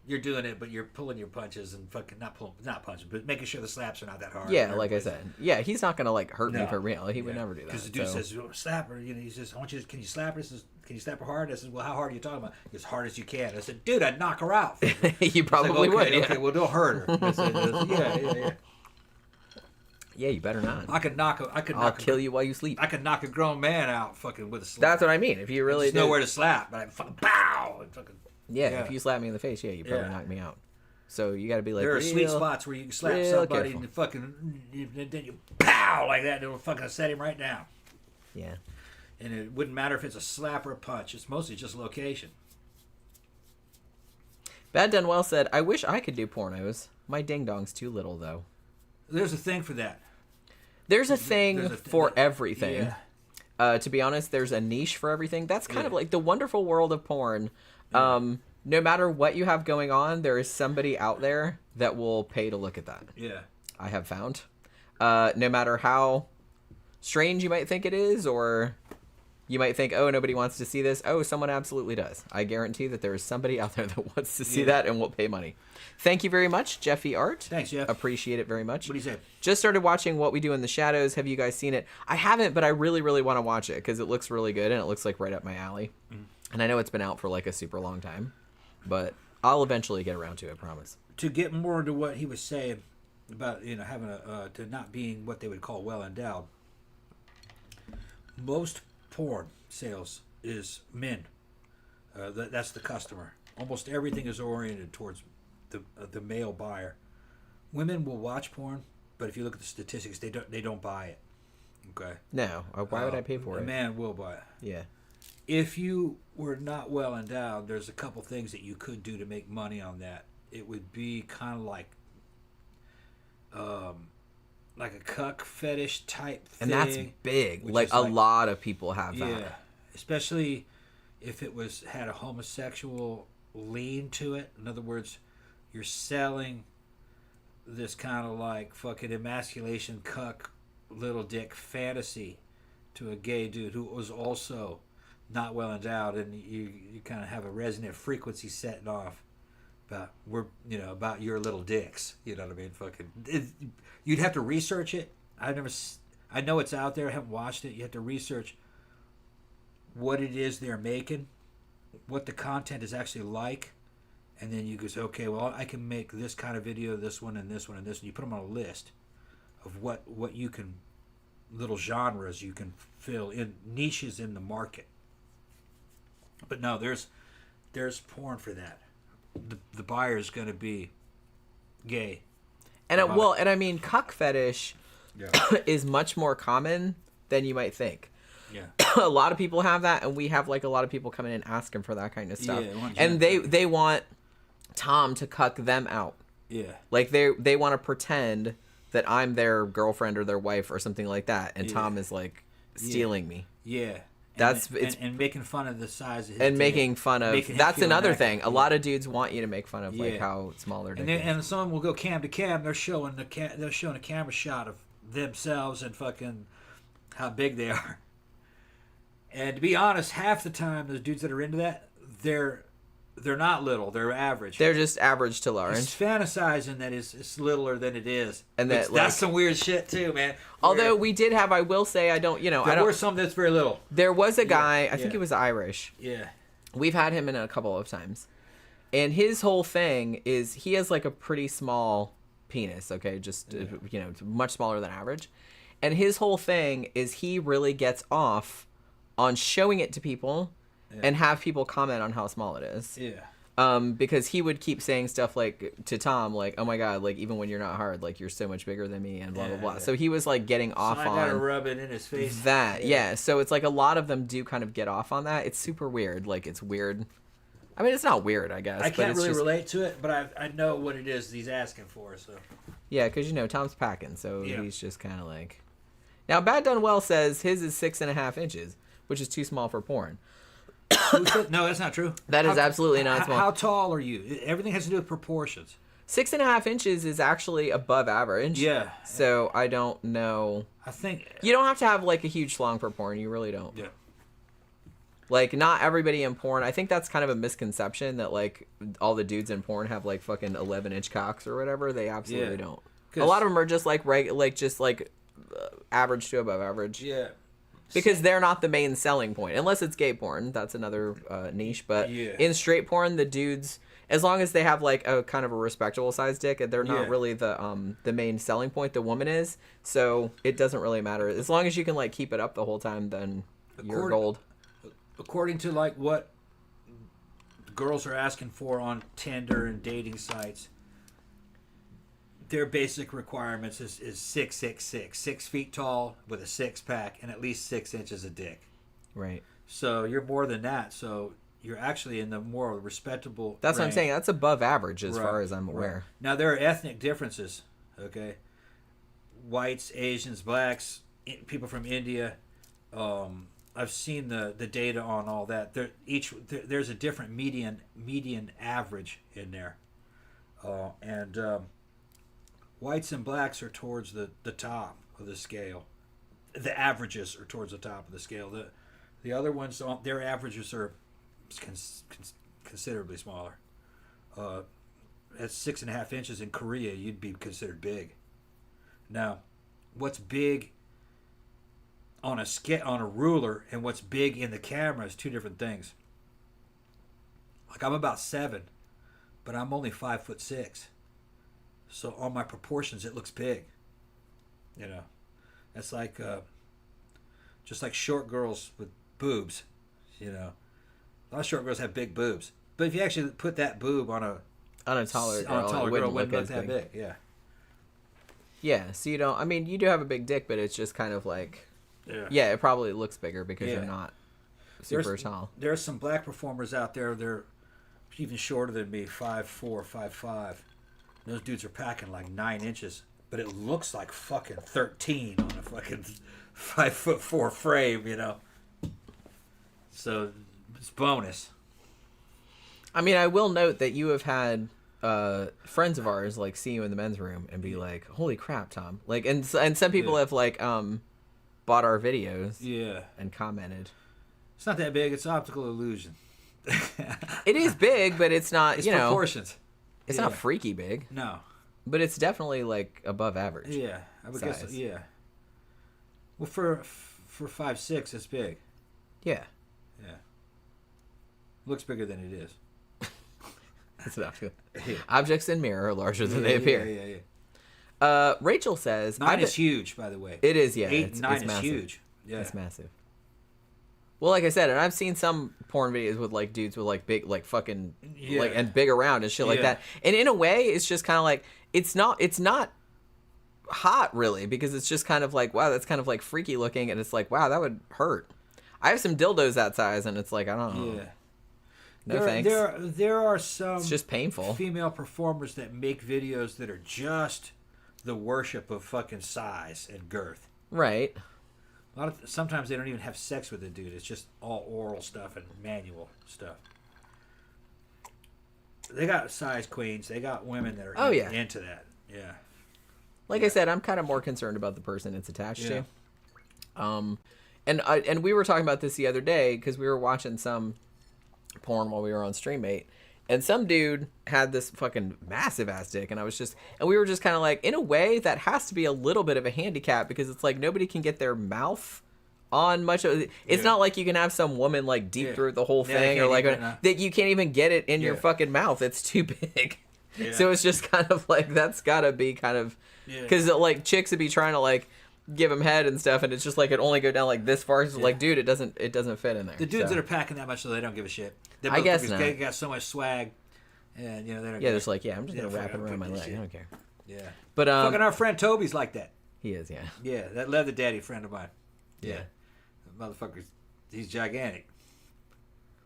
You're doing it, but you're pulling your punches and fucking not punching, but making sure the slaps are not that hard. Yeah, like I said. Yeah, he's not gonna like hurt me No. for real. He would never do that. Because the dude so. says, slap her. He says, can you slap her? He says, can you slap her hard? I said, well, how hard are you talking about? As hard as you can. I said, dude, I'd knock her out. You probably It's like, would. Yeah. Okay, well, don't hurt her. I said, yeah. Yeah, you better not. I could knock I'll kill you while you sleep. I could knock a grown man out fucking with a slap. That's what I mean. If you really There's do, nowhere to slap, but I fucking pow. And fucking, yeah, if you slap me in the face, you probably Yeah. knock me out. So you got to be like, there are real, sweet spots where you can slap real somebody careful. and then you pow like that, and it'll fucking set him right down. Yeah. And it wouldn't matter if it's a slap or a punch. It's mostly just location. Bad Done Well said, I wish I could do pornos. My ding-dong's too little, though. There's a thing for that. There's a thing for everything. Yeah. To be honest, there's a niche for everything. That's kind of like the wonderful world of porn. No matter what you have going on, there is somebody out there that will pay to look at that. Yeah. I have found. No matter how strange you might think it is, or you might think, oh, nobody wants to see this. Oh, someone absolutely does. I guarantee that there is somebody out there that wants to see that and will pay money. Thank you very much, Jeffy Art. Thanks, Jeff. Appreciate it very much. What do you say? Just started watching What We Do in the Shadows. Have you guys seen it? I haven't, but I really, really want to watch it because it looks really good and it looks like right up my alley. And I know it's been out for like a super long time, but I'll eventually get around to it, I promise. To get more into what he was saying about, having to not being what they would call well endowed. Most porn sales is men. That's the customer. Almost everything is oriented towards the male buyer. Women will watch porn, but if you look at the statistics, they don't buy it. Okay. No. Why would I pay for it? A man will buy it. Yeah. If you were not well endowed, there's a couple things that you could do to make money on that. It would be kind of like a cuck fetish type thing. And that's big. Like a lot of people have that. Yeah. Especially if it had a homosexual lean to it. In other words, you're selling this kind of like fucking emasculation cuck little dick fantasy to a gay dude who was also not well endowed, and you kind of have a resonant frequency setting off about your little dicks. You know what I mean? You'd have to research it. I know it's out there. I haven't watched it. You have to research what it is they're making, what the content is actually like, and then you go say, okay, well, I can make this kind of video, this one, and this one, and this, and you put them on a list of what you can, little genres you can fill in, niches in the market. But no, there's porn for that. The buyer is going to be gay. And I mean, cuck fetish is much more common than you might think. Yeah. A lot of people have that, and we have like a lot of people coming in asking for that kind of stuff. Yeah, and they want Tom to cuck them out. Yeah. Like they want to pretend that I'm their girlfriend or their wife or something like that, and Tom is like stealing me. Yeah. And making fun of the size of his and dick. making fun of that's another thing. A lot of dudes want you to make fun of like how small their dick is. And someone will go cam to cam. They're showing a camera shot of themselves and fucking how big they are. And to be honest, half the time those dudes that are into that, they're not little. They're average. They're just average to large. It's fantasizing that it's littler than it is. And that's some weird shit too, man. Although we did have, I will say, there were some that's very little. There was a guy, I think he was Irish. Yeah. We've had him in a couple of times. And his whole thing is he has like a pretty small penis, okay? Just, much smaller than average. And his whole thing is he really gets off on showing it to people and have people comment on how small it is. Yeah. Because he would keep saying stuff like to Tom, like, "Oh my God, like even when you're not hard, like you're so much bigger than me," and blah blah blah. So he was like getting off on. I gotta rub it in his face. That So it's like a lot of them do kind of get off on that. It's super weird. Like it's weird. I mean, it's not weird, I guess. I can't really relate to it, but I know what it is he's asking for. So. Yeah, because Tom's packing, so he's just kind of like. Now, Bad Done Well says his is 6.5 inches, which is too small for porn. No, that's not true. That is absolutely not small. How tall are you? Everything has to do with proportions. 6.5 inches is actually above average. Yeah. So I don't know. I think you don't have to have like a huge schlong for porn. You really don't. Yeah. Like not everybody in porn. I think that's kind of a misconception that like all the dudes in porn have like fucking 11-inch cocks or whatever. They absolutely don't. A lot of them are just like average to above average. Yeah. Because they're not the main selling point. Unless it's gay porn. That's another niche. But in straight porn, the dudes, as long as they have like a kind of a respectable size dick, they're not really the main selling point. The woman is. So it doesn't really matter. As long as you can like keep it up the whole time, then you're gold. According to like what girls are asking for on Tinder and dating sites, their basic requirements is 6'6", 6 feet tall with a 6-pack and at least 6 inches of dick. Right. So you're more than that. So you're actually in the more respectable That's what I'm range. saying. That's above average as Right, far as I'm right. aware. Now, there are ethnic differences, okay? Whites, Asians, blacks, people from India. I've seen the data on all that. There's a different median average in there. And whites and blacks are towards the top of the scale. The averages are towards the top of the scale. The other ones, their averages are considerably smaller. At 6.5 inches in Korea, you'd be considered big. Now, what's big on a ruler and what's big in the camera is two different things. Like, I'm about 7, but I'm only 5'6". So on my proportions, it looks big. You know, that's like just like short girls with boobs. You know, a lot of short girls have big boobs, but if you actually put that boob on a taller girl, it wouldn't wouldn't look look as that big. big. Yeah. Yeah, so you don't. I mean, you do have a big dick, but it's just kind of like. Yeah, it probably looks bigger because you're not super tall. There are some black performers out there. They're even shorter than me, 5'4", 5'5". Those dudes are packing like 9 inches, but it looks like fucking 13 on a fucking 5'4" frame, you know. So it's bonus. I mean, I will note that you have had friends of ours like see you in the men's room and be like, "Holy crap, Tom!" Like, and some people have like bought our videos, and commented. It's not that big. It's optical illusion. It is big, but it's not. It's you know, proportions. It's not freaky big. No, but it's definitely like above average. Yeah, I would guess. Yeah. Well, for 5'6", it's big. Yeah. Yeah. Looks bigger than it is. That's about it. Yeah. Objects in mirror are larger than they appear. Yeah. Rachel says 9 is huge, by the way. It is, yeah. 8 and 9 it's is massive. huge. Yeah. It's massive. Well, like I said, and I've seen some porn videos with like dudes with like big, like fucking, like, and big around and shit like that. And in a way, it's just kind of like it's not hot really, because it's just kind of like, wow, that's kind of like freaky looking, and it's like, wow, that would hurt. I have some dildos that size, and it's like, I don't know. Yeah. No thanks. There are some. It's just painful. Female performers that make videos that are just the worship of fucking size and girth. Right. Sometimes they don't even have sex with the dude. It's just all oral stuff and manual stuff. They got size queens. They got women that are into that. Yeah. Like I said, I'm kind of more concerned about the person it's attached to. And we were talking about this the other day because we were watching some porn while we were on StreamMate, and some dude had this fucking massive ass dick, and we were just kind of like, in a way, that has to be a little bit of a handicap, because it's like nobody can get their mouth on much of it. It's not like you can have some woman like deep throat the whole thing, or like that you can't even get it in your fucking mouth. It's too big. So it's just kind of like, that's gotta be kind of, because like chicks would be trying to like give him head and stuff, and it's just like it only go down like this far. So like, dude, it doesn't fit in there. The dudes that are packing that much, so they don't give a shit. I guess not. They got so much swag, and you know they don't. Yeah, they're like, I'm just gonna wrap it around my leg. I don't care. Yeah, but fucking our friend Toby's like that. He is, yeah. Yeah, that leather daddy friend of mine. Yeah, motherfucker's, he's gigantic.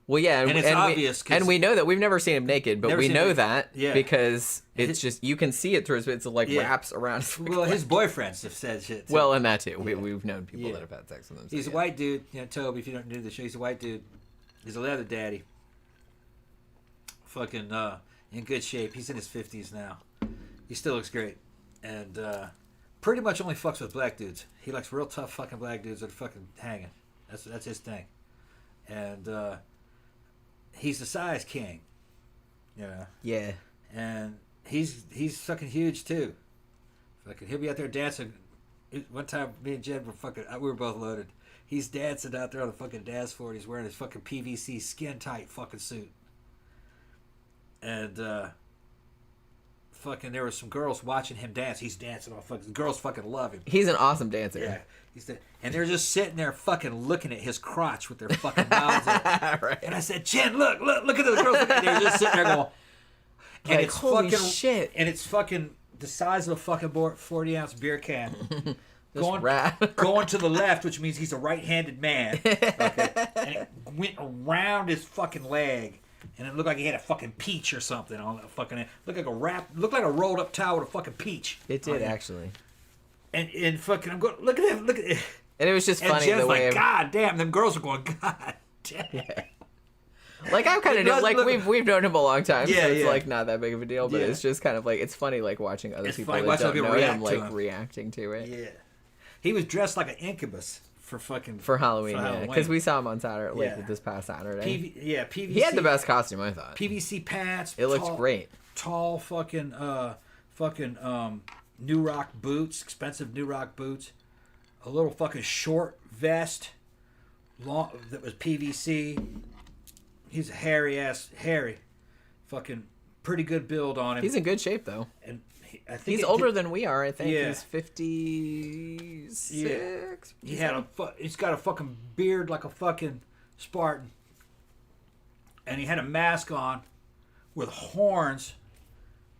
Well, yeah, and it's obvious, and we know that. We've never seen him naked, but we know that because it's just, you can see it through his, it's like wraps around his Well, his boyfriends have said shit too. Well, and that too. We've known people that have had sex with him. So he's a white dude. You know, Toby, if you don't know the show, he's a white dude. He's a leather daddy. Fucking in good shape. He's in his 50s now. He still looks great. And pretty much only fucks with black dudes. He likes real tough fucking black dudes that are fucking hanging. That's his thing. And he's the size king. You know? Yeah. And he's fucking huge too. Fucking, he'll be out there dancing. One time, me and Jed we were both loaded. He's dancing out there on the fucking dance floor. He's wearing his fucking PVC skin tight fucking suit. And fucking, there were some girls watching him dance. He's dancing all fucking. Girls fucking love him. He's an awesome dancer. Yeah. And they're just sitting there fucking looking at his crotch with their fucking mouths open. Right. And I said, Jen, look at those girls. They're just sitting there going. And like, it's holy fucking shit. And it's fucking the size of a fucking 40-ounce beer can. going to the left, which means he's a right-handed man. Okay? And it went around his fucking leg, and it looked like he had a fucking peach or something on the fucking. Looked like a rolled up towel with a fucking peach. It did actually. And fucking, I'm going. Look at him. Look at it. And it was just funny Jen's the way. God damn, them girls are going. God damn. Yeah. Like I'm kind of like we've known him a long time, so it's like not that big of a deal. But it's just kind of like it's funny like watching other people that don't know him like reacting to it. Yeah, he was dressed like an incubus for Halloween. Yeah, because we saw him on Saturday, like this past Saturday. PVC. He had the best costume, I thought. PVC pants. It looks great. Tall fucking New Rock boots, expensive New Rock boots. A little fucking short vest, long that was PVC. He's a hairy, fucking pretty good build on him. He's in good shape though, and I think he's older than we are. I think yeah. He's 56. Yeah. He's got a fucking beard like a fucking Spartan, and he had a mask on with horns.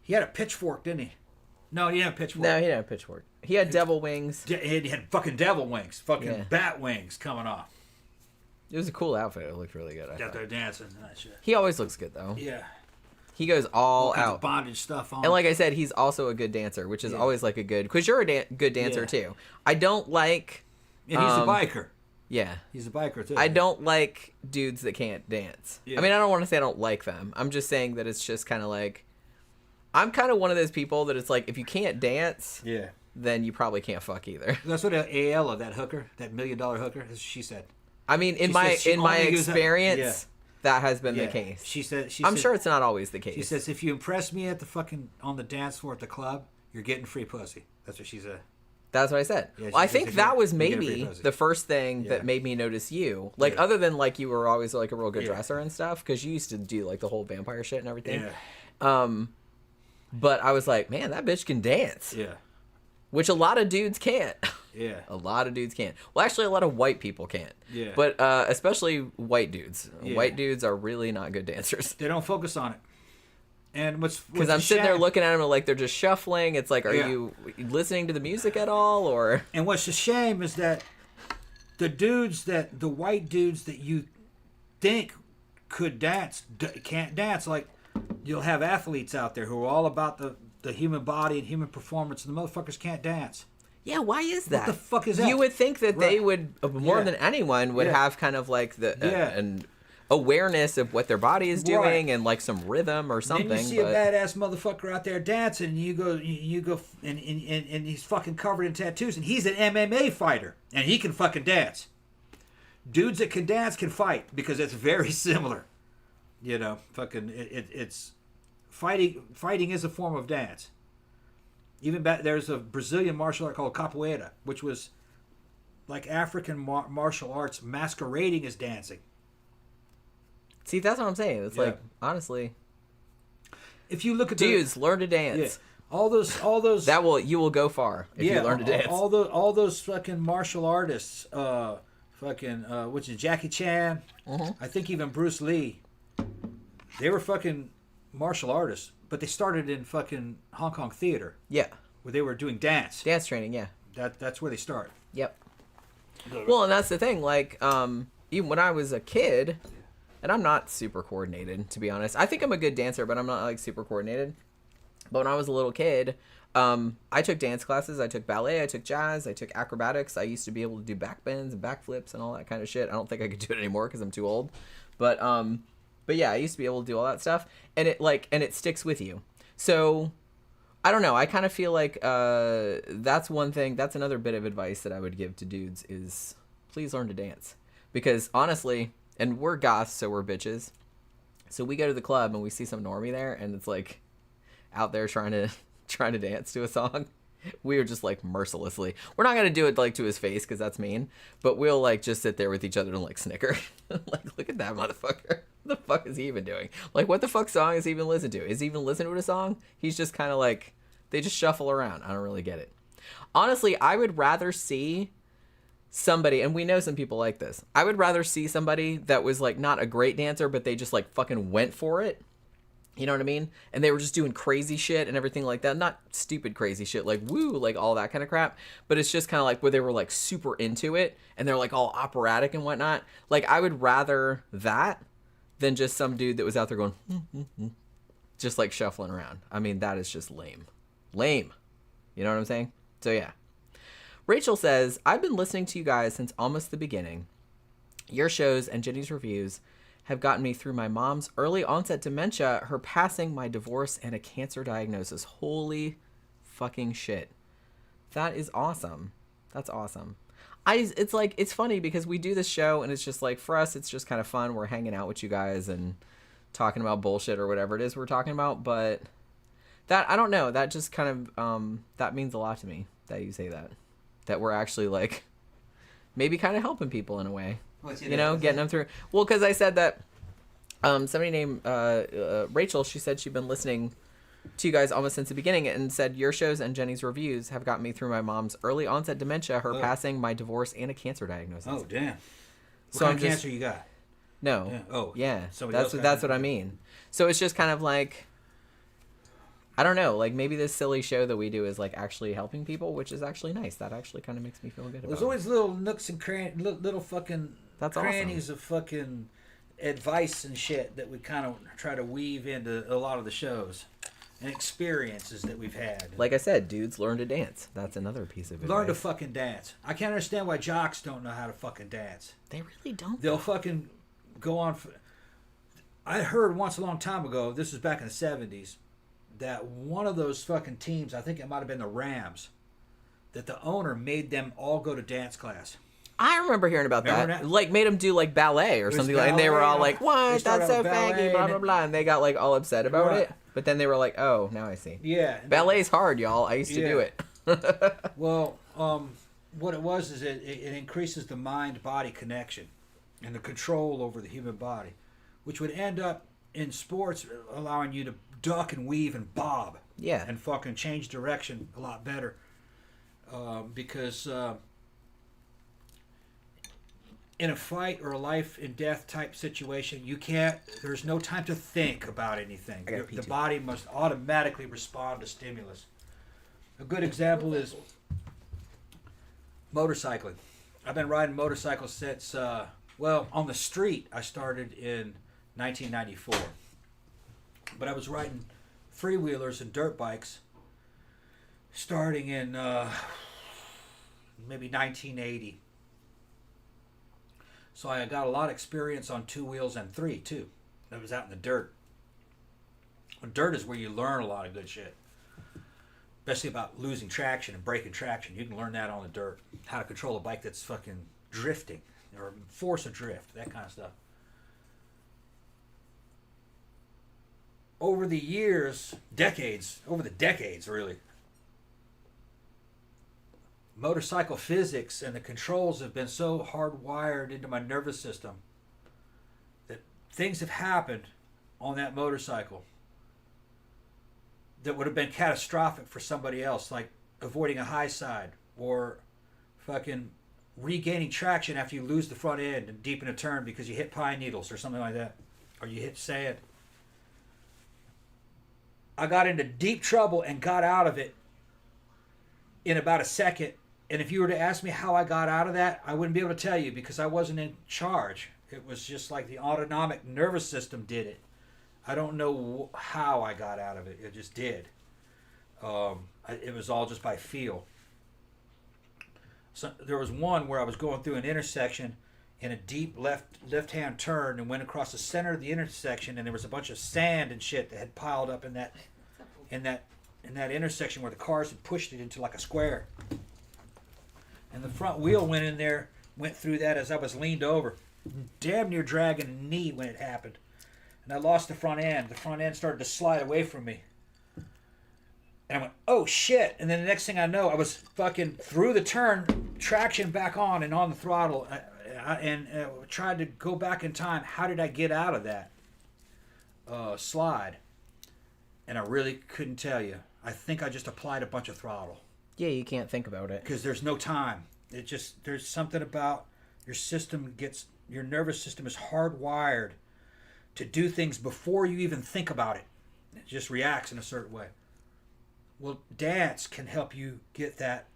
He had a pitchfork, didn't he? No, he didn't have a pitchfork. No, he didn't have a pitchfork. He had devil wings. He had fucking devil wings, fucking bat wings coming off. It was a cool outfit. It looked really good. Out there dancing and that shit. He always looks good though. Yeah. He goes all out. Bondage stuff on. And like I said, he's also a good dancer, which is always like a good. Because you're a good dancer too. I don't like. And he's a biker. Yeah. He's a biker too. I don't like dudes that can't dance. Yeah. I mean, I don't want to say I don't like them. I'm just saying that it's just kind of like. I'm kind of one of those people that it's like if you can't dance. Yeah. Then you probably can't fuck either. That's what AL, that hooker, that $1 million hooker, as she said. I mean, in my experience, that has been the case. She said, I'm sure it's not always the case. She says, if you impress me at the fucking on the dance floor at the club, you're getting free pussy. That's what she said. That's what I said. Yeah, well, I think that was maybe the first thing that made me notice you. Like, other than like you were always like a real good dresser and stuff, because you used to do like the whole vampire shit and everything. Yeah. But I was like, man, that bitch can dance. Yeah. Which a lot of dudes can't. Yeah. A lot of dudes can't. Well, actually, a lot of white people can't. Yeah. But especially white dudes. Yeah. White dudes are really not good dancers. They don't focus on it. And because I'm sitting there looking at them and like they're just shuffling. It's like, are you listening to the music at all, or? And what's a shame is that the white dudes that you think could dance can't dance. Like you'll have athletes out there who are all about the human body and human performance, and the motherfuckers can't dance. Yeah, why is that? What the fuck is that? You would think that they would, more than anyone, would have kind of like an awareness of what their body is doing and like some rhythm or something. Then you see a badass motherfucker out there dancing, and you go, and he's fucking covered in tattoos, and he's an MMA fighter, and he can fucking dance. Dudes that can dance can fight because it's very similar. You know, fucking it's. Fighting is a form of dance. Even there's a Brazilian martial art called capoeira, which was like African martial arts masquerading as dancing. See, that's what I'm saying. It's like, honestly, if you look at dudes, learn to dance. Yeah, all those you will go far if you learn to dance. All those fucking martial artists, which is Jackie Chan, I think even Bruce Lee, they were fucking martial artists, but they started in fucking Hong Kong theater. Yeah. Where they were doing dance training, yeah. That's where they start. Yep. Well, and that's the thing, like, even when I was a kid, and I'm not super coordinated, to be honest. I think I'm a good dancer, but I'm not, like, super coordinated. But when I was a little kid, I took dance classes, I took ballet, I took jazz, I took acrobatics. I used to be able to do backbends and backflips and all that kind of shit. I don't think I could do it anymore because I'm too old. But yeah, I used to be able to do all that stuff, and it sticks with you. So, I don't know. I kind of feel like that's one thing. That's another bit of advice that I would give to dudes is please learn to dance, because honestly, and we're goths, so we're bitches. So we go to the club and we see some normie there, and it's like out there trying to dance to a song. We are just like mercilessly. We're not gonna do it like to his face because that's mean, but we'll like just sit there with each other and like snicker. Like, look at that motherfucker. What the fuck is he even doing? Like, what the fuck song is he even listening to? Is he even listening to a song? He's just kind of like, they just shuffle around. I don't really get it. Honestly, I would rather see somebody, and we know some people like this. I would rather see somebody that was like not a great dancer, but they just like fucking went for it, You know what I mean? And they were just doing crazy shit and everything like that. Not stupid crazy shit, like woo, like all that kind of crap. But it's just kind of like where they were like super into it and they're like all operatic and whatnot. Like I would rather that than just some dude that was out there going, just like shuffling around. I mean, that is just lame. Lame. You know what I'm saying? So yeah. Rachel says, I've been listening to you guys since almost the beginning. Your shows and Jenny's reviews have gotten me through my mom's early onset dementia, her passing, my divorce, and a cancer diagnosis. Holy fucking shit. That is awesome. That's awesome. It's like, it's funny because we do this show and it's just like, for us, it's just kind of fun. We're hanging out with you guys and talking about bullshit or whatever it is we're talking about. But that, I don't know, that just kind of, that means a lot to me that you say that. That we're actually like, maybe kind of helping people in a way. You know, getting them through. Well, because I said that somebody named Rachel, she said she'd been listening to you guys almost since the beginning and said your shows and Jenny's reviews have got me through my mom's early onset dementia, her passing, my divorce, and a cancer diagnosis. Oh, damn. What so kind of cancer you got? No. Yeah. Oh, yeah. That's what I mean. So it's just kind of like, I don't know, like maybe this silly show that we do is like actually helping people, which is actually nice. That actually kind of makes me feel good about it. There's always little nooks and little fucking That's crannies awesome. of fucking advice and shit that we kind of try to weave into a lot of the shows and experiences that we've had. Like I said, dudes learn to dance. That's another piece of it. Learn to fucking dance. I can't understand why jocks don't know how to fucking dance. They really don't. They'll fucking go on. I heard once a long time ago, this was back in the 70s, that one of those fucking teams, I think it might have been the Rams, that the owner made them all go to dance class. I remember hearing about that. Like, made them do, like, ballet or something. Ballet, And they were all like, what? That's so ballet, faggy, blah, blah, blah. And they got, like, all upset about Right. it. But then they were like, oh, now I see. Yeah. Ballet's hard, y'all. I used to do it. Well, what it was is it increases the mind-body connection and the control over the human body, which would end up in sports allowing you to duck and weave and bob. Yeah. And fucking change direction a lot better. Because in a fight or a life and death type situation, there's no time to think about anything. The body must automatically respond to stimulus. A good example is motorcycling. I've been riding motorcycles since, on the street, I started in 1994. But I was riding three-wheelers and dirt bikes starting in maybe 1980. So I got a lot of experience on two wheels and three, too. I was out in the dirt. Dirt is where you learn a lot of good shit. Especially about losing traction and breaking traction. You can learn that on the dirt. How to control a bike that's fucking drifting or force a drift, that kind of stuff. Over the years, over the decades really, motorcycle physics and the controls have been so hardwired into my nervous system that things have happened on that motorcycle that would have been catastrophic for somebody else, like avoiding a high side or fucking regaining traction after you lose the front end and deep in a turn because you hit pine needles or something like that, or you hit sand. I got into deep trouble and got out of it in about a second. And if you were to ask me how I got out of that, I wouldn't be able to tell you because I wasn't in charge. It was just like the autonomic nervous system did it. I don't know how I got out of it. It just did. It was all just by feel. So there was one where I was going through an intersection in a deep left-hand turn and went across the center of the intersection, and there was a bunch of sand and shit that had piled up in that intersection where the cars had pushed it into like a square. And the front wheel went through that as I was leaned over, damn near dragging a knee when it happened. And I lost the front end. The front end started to slide away from me. And I went, oh shit. And then the next thing I know, I was fucking through the turn, traction back on and on the throttle. And tried to go back in time. How did I get out of that slide? And I really couldn't tell you. I think I just applied a bunch of throttle. Yeah, you can't think about it. Because there's no time. There's something about your nervous system is hardwired to do things before you even think about it. It just reacts in a certain way. Well, dance can help you get that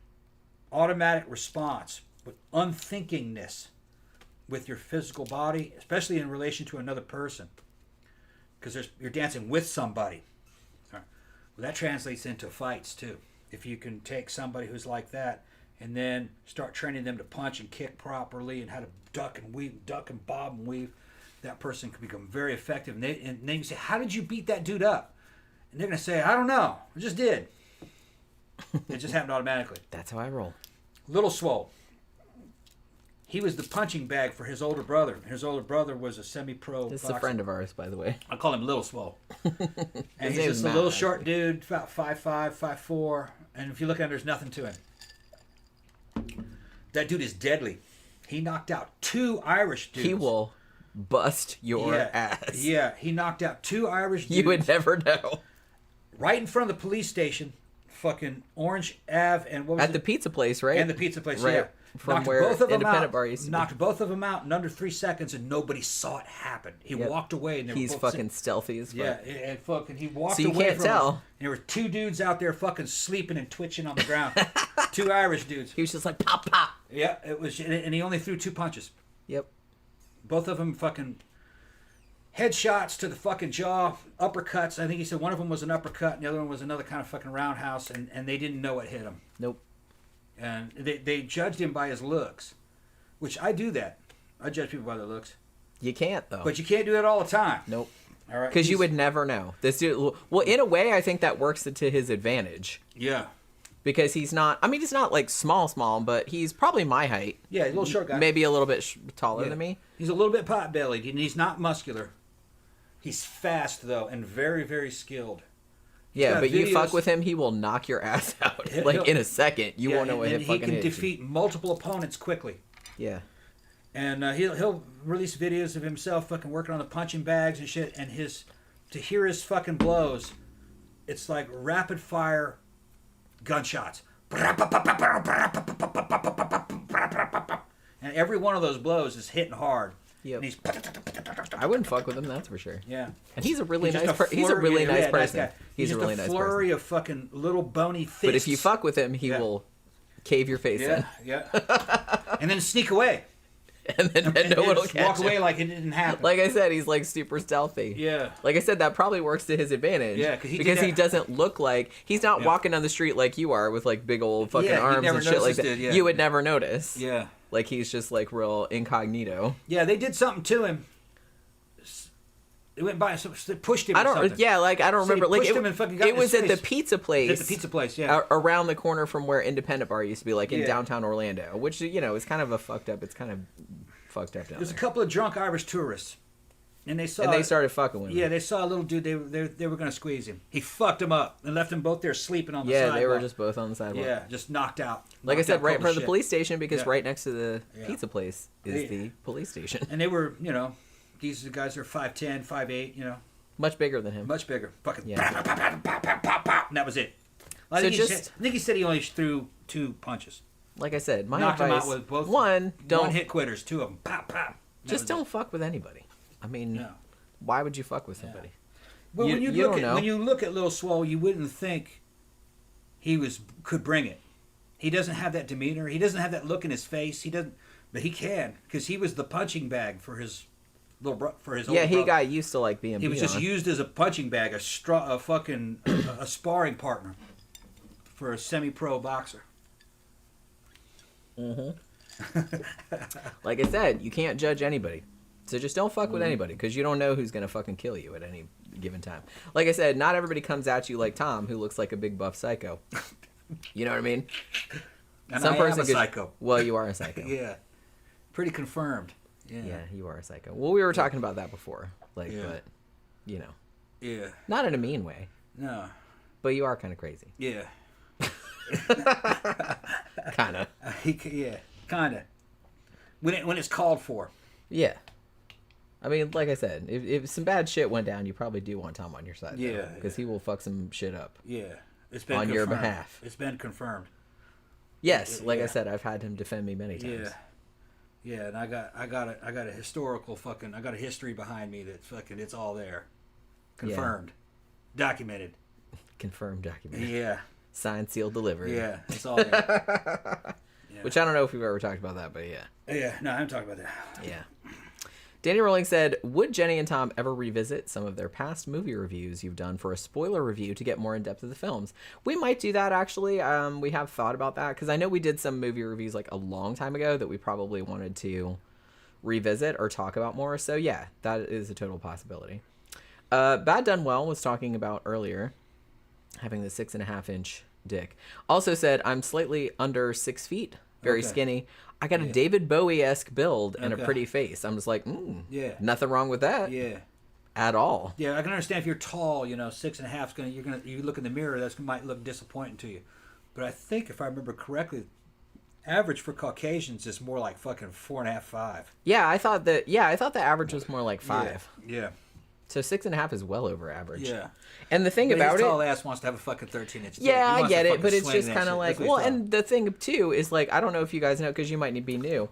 automatic response with unthinkingness with your physical body, especially in relation to another person, because you're dancing with somebody. Well, that translates into fights too. If you can take somebody who's like that and then start training them to punch and kick properly and how to duck and weave, duck and bob and weave, that person can become very effective. And then you say, how did you beat that dude up? And they're going to say, I don't know. I just did. It just happened automatically. That's how I roll. Little Swole. He was the punching bag for his older brother. His older brother was a semi-pro This is boxer. a friend of ours, by the way. I call him Little Swole. And His he's name just is a Matt, little I short think. dude, about 5'5", 5'4". And if you look at him, there's nothing to him. That dude is deadly. He knocked out 2 Irish dudes. He will bust your ass. Yeah, he knocked out 2 Irish dudes. You would never know. Right in front of the police station. Fucking Orange Ave and what was At the pizza place, right? And the pizza place, right. yeah. From knocked where both of them Independent out, Bar used to be. knocked both of them out in under 3 seconds, and nobody saw it happen. He walked away, and they He's were both fucking stealthy as fuck. yeah, and fucking he walked So you away can't from tell. him, and there were 2 dudes out there fucking sleeping and twitching on the ground. 2 Irish dudes. He was just like, pop, pop. Yeah, it was, and he only threw 2 punches. Yep. Both of them fucking headshots to the fucking jaw, uppercuts. I think he said one of them was an uppercut, and the other one was another kind of fucking roundhouse, and they didn't know what hit him. Nope. And they judged him by his looks, which I do that. I judge people by their looks. You can't, though. But you can't do that all the time. Nope. All right. Because you would never know. This dude, well, in a way, I think that works to his advantage. Yeah. Because he's not, I mean, he's not like small, but he's probably my height. Yeah, he's a little short guy. Maybe a little bit taller Yeah. than me. He's a little bit pot-bellied, and he's not muscular. He's fast, though, and very, very skilled. Yeah, got but you videos- fuck with him, he will knock your ass out. He'll- Like in a second. You won't know what and hit he fucking can hit you. defeat multiple opponents quickly. Yeah. And he'll release videos of himself fucking working on the punching bags and shit, and to hear his fucking blows, it's like rapid fire gunshots. And every one of those blows is hitting hard. Yep. And he's I wouldn't fuck with him, that's for sure. yeah. And he's a really He's nice just He's a really nice person. guy. He's a just really nice flurry person. of fucking little bony fists. But if you fuck with him, he Yeah. will cave your face yeah, yeah, and then sneak away, in. And then and no one will just catch walk him. away like it didn't happen. Like I said, he's like super stealthy. Yeah. Like I said, that probably works to his advantage. Yeah, 'cause he did because he that- doesn't look like he's not Yeah. walking down the street like you are with like big old fucking Yeah, you'd arms never and shit like notice that. it, yeah. You would never notice. Yeah. Like he's just like real incognito. Yeah, they did something to him. They went by, so they pushed him. I or don't. something. Yeah, like I don't So they remember. Like pushed him and fucking got it in was his at the face. pizza place. At the pizza place, yeah. Around the corner from where Independent Bar used to be, like in Yeah. downtown Orlando, which you know is kind of a fucked up. It's kind of fucked up down There's a there. couple of drunk Irish tourists, and they saw. And they started fucking with him. Yeah, they saw a little dude. They were going to squeeze him. He fucked him up and left them both there sleeping on the Yeah, sidewalk. they were just both on the sidewalk. Yeah, just knocked out. Like I Knocked said, out right in front of the shit. police station because Yeah. right next to the Yeah. pizza place is They- the police station. And they were, these guys are 5'10", 5'8", Much bigger than him. much bigger. Fucking Yeah. pop, pop, pop, pop, pop, pop, pop, and that was it. I think he said he only threw 2 punches. Like I said, my Knocked him advice: out with both. one, don't One hit quitters. 2 of them. Pop, pop. That just was don't it. fuck with anybody. I mean, No. why would you fuck with somebody? But You- when you you look don't at know. when you look at Lil Swole, you wouldn't think he could bring it. He doesn't have that demeanor. He doesn't have that look in his face. He doesn't, but he can because he was the punching bag for his for his Yeah, older he brother. got used to like being. He was beat just on. used as a punching bag, a fucking a sparring partner for a semi-pro boxer. Like I said, you can't judge anybody. So just don't fuck Mm-hmm. with anybody because you don't know who's gonna fucking kill you at any given time. Like I said, not everybody comes at you like Tom, who looks like a big buff psycho. You know what I mean? And I am a psycho. Well, you are a psycho. Yeah, pretty confirmed. Yeah, Yeah, you are a psycho. Well, we were talking about that before. Like, Yeah. but you know, yeah. not in a mean way, No, but you are kind of crazy. yeah. Kind of. Yeah, kind of. When it's called for. Yeah. I mean, like I said, if some bad shit went down, you probably do want Tom on your side. Yeah. Because he will fuck some shit up. Yeah, it's been On confirmed. your behalf. It's been confirmed. Yes, like I Yeah. said, I've had him defend me many times. Yeah, and I got a historical fucking I got a history behind me that fucking it's all there, confirmed. Documented. Confirmed, documented. Yeah. Signed, sealed, delivered. Yeah, it's all there. Yeah. Which I don't know if we've ever talked about that, but yeah. Yeah, no, I haven't talked about that. Yeah. Danny Rowling said, would Jenny and Tom ever revisit some of their past movie reviews you've done for a spoiler review to get more in depth of the films? We might do that, actually. We have thought about that, because I know we did some movie reviews like a long time ago that we probably wanted to revisit or talk about more. So yeah, that is a total possibility. Bad Done Well was talking about earlier having the 6.5-inch dick. Also said, I'm slightly under 6 feet, very skinny. I got a David Bowie-esque build and a pretty face. I'm just like, nothing wrong with that. Yeah. At all. Yeah, I can understand if you're tall, 6.5 you look in the mirror, that might look disappointing to you. But I think if I remember correctly, average for Caucasians is more like fucking 4.5, 5. Yeah, I thought the average was more like 5. Yeah. So 6.5 is well over average. Yeah. And the thing about his it, tall ass wants to have a fucking 13 inches. Yeah, I get it, but it's just kind of like, well, and the thing too is like, I don't know if you guys know because you might be new,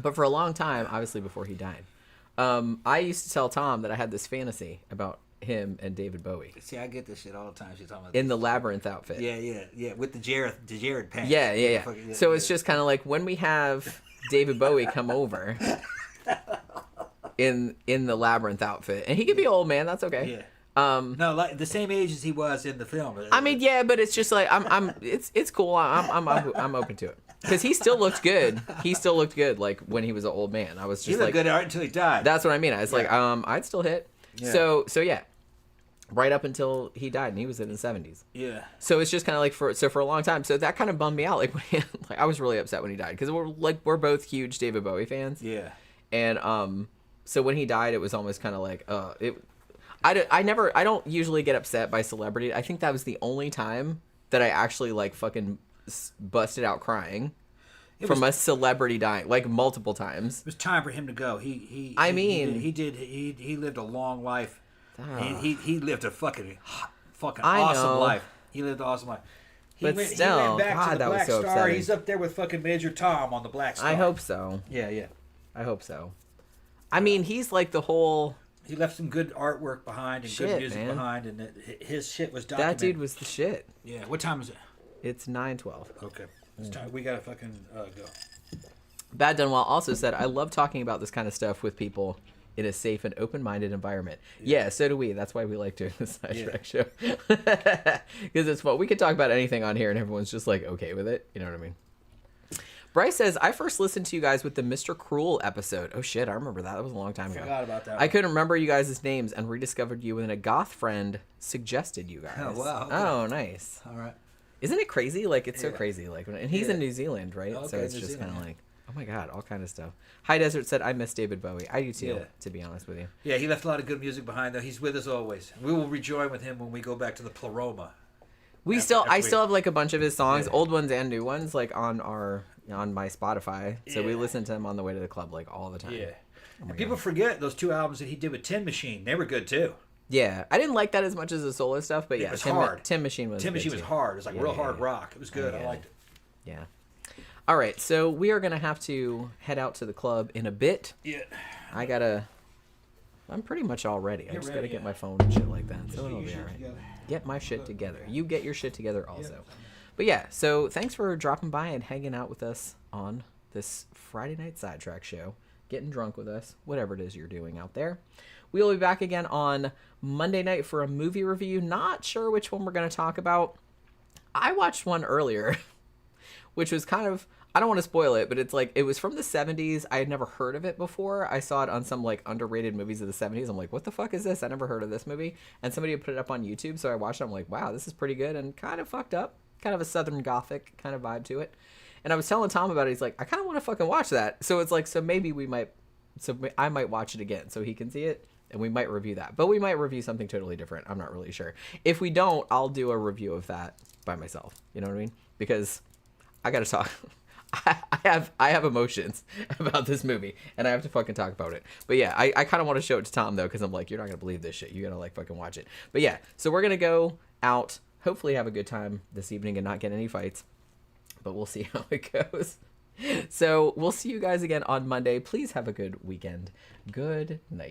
but for a long time, obviously before he died, I used to tell Tom that I had this fantasy about him and David Bowie. See, I get this shit all the time. She's talking about in the labyrinth outfit. Yeah, with the Jared pants. Yeah. So it's just kind of like when we have David Bowie come over. In the labyrinth outfit, and he could be an old man. That's okay. Yeah. No, like the same age as he was in the film. I mean, yeah, but it's just like it's cool. I'm open to it because he still looked good. He still looked good, like when he was an old man. I was just he looked good until he died. That's what I mean. I was like, I'd still hit. Yeah. So yeah, right up until he died, and he was in the 70s. Yeah. So it's just kind of like for a long time. So that kind of bummed me out. Like I was really upset when he died because we're both huge David Bowie fans. Yeah. And so when he died, it was almost kind of like, I don't usually get upset by celebrity. I think that was the only time that I actually like fucking busted out crying from a celebrity dying, like multiple times. It was time for him to go. He lived a long life. He lived a fucking awesome life. He lived an awesome life. He went back to the Black Star. Upsetting. He's up there with fucking Major Tom on the Black Star. I hope so. Yeah. I hope so. I mean, he's like the whole... He left some good artwork behind and good music behind, and his shit was documented. That dude was the shit. Yeah. What time is it? It's 9:12. Okay. It's time. We gotta fucking go. Bad Done Well also said, I love talking about this kind of stuff with people in a safe and open-minded environment. Yeah, so do we. That's why we like doing the Sidetracks show. Because it's fun. We can talk about anything on here, and everyone's just like okay with it. You know what I mean? Bryce says, I first listened to you guys with the Mr. Cruel episode. Oh, shit, I remember that. That was a long time ago. Forgot about that one. I couldn't remember you guys' names and rediscovered you when a goth friend suggested you guys. Oh, wow. Okay. Oh, nice. All right. Isn't it crazy? Like, it's so crazy. Like, and he's in New Zealand, right? Okay, so it's just kind of like, oh, my God, all kind of stuff. High Desert said, I miss David Bowie. I do, too, to be honest with you. Yeah, he left a lot of good music behind, though. He's with us always. We will rejoin with him when we go back to the Pleroma. I still have, like, a bunch of his songs, old ones and new ones, like, on my Spotify. So we listen to him on the way to the club like all the time. Yeah. Oh and people forget those 2 albums that he did with Tin Machine. They were good too. Yeah. I didn't like that as much as the solo stuff, but it was hard. Tin Machine was hard. It was like real hard rock. It was good. I liked it. Yeah. All right. So we are going to have to head out to the club in a bit. Yeah. I'm pretty much all ready. I just got to get my phone and shit like that. So it'll be all right. Get my shit together. You get your shit together also. But yeah, so thanks for dropping by and hanging out with us on this Friday night Sidetrack show, getting drunk with us, whatever it is you're doing out there. We will be back again on Monday night for a movie review. Not sure which one we're going to talk about. I watched one earlier, which was kind of, I don't want to spoil it, but it's like, it was from the 70s. I had never heard of it before. I saw it on some like underrated movies of the 70s. I'm like, what the fuck is this? I never heard of this movie. And somebody had put it up on YouTube, so I watched it. I'm like, wow, this is pretty good and kind of fucked up. Kind of a Southern Gothic kind of vibe to it. And I was telling Tom about it. He's like, I kind of want to fucking watch that. So it's like, so I might watch it again so he can see it and we might review that. But we might review something totally different. I'm not really sure. If we don't, I'll do a review of that by myself. You know what I mean? Because I got to talk. I have emotions about this movie and I have to fucking talk about it. But yeah, I kind of want to show it to Tom though, because I'm like, you're not going to believe this shit. You got to like fucking watch it. But yeah, so we're going to go out. Hopefully have a good time this evening and not get any fights, but we'll see how it goes. So we'll see you guys again on Monday. Please have a good weekend. Good night.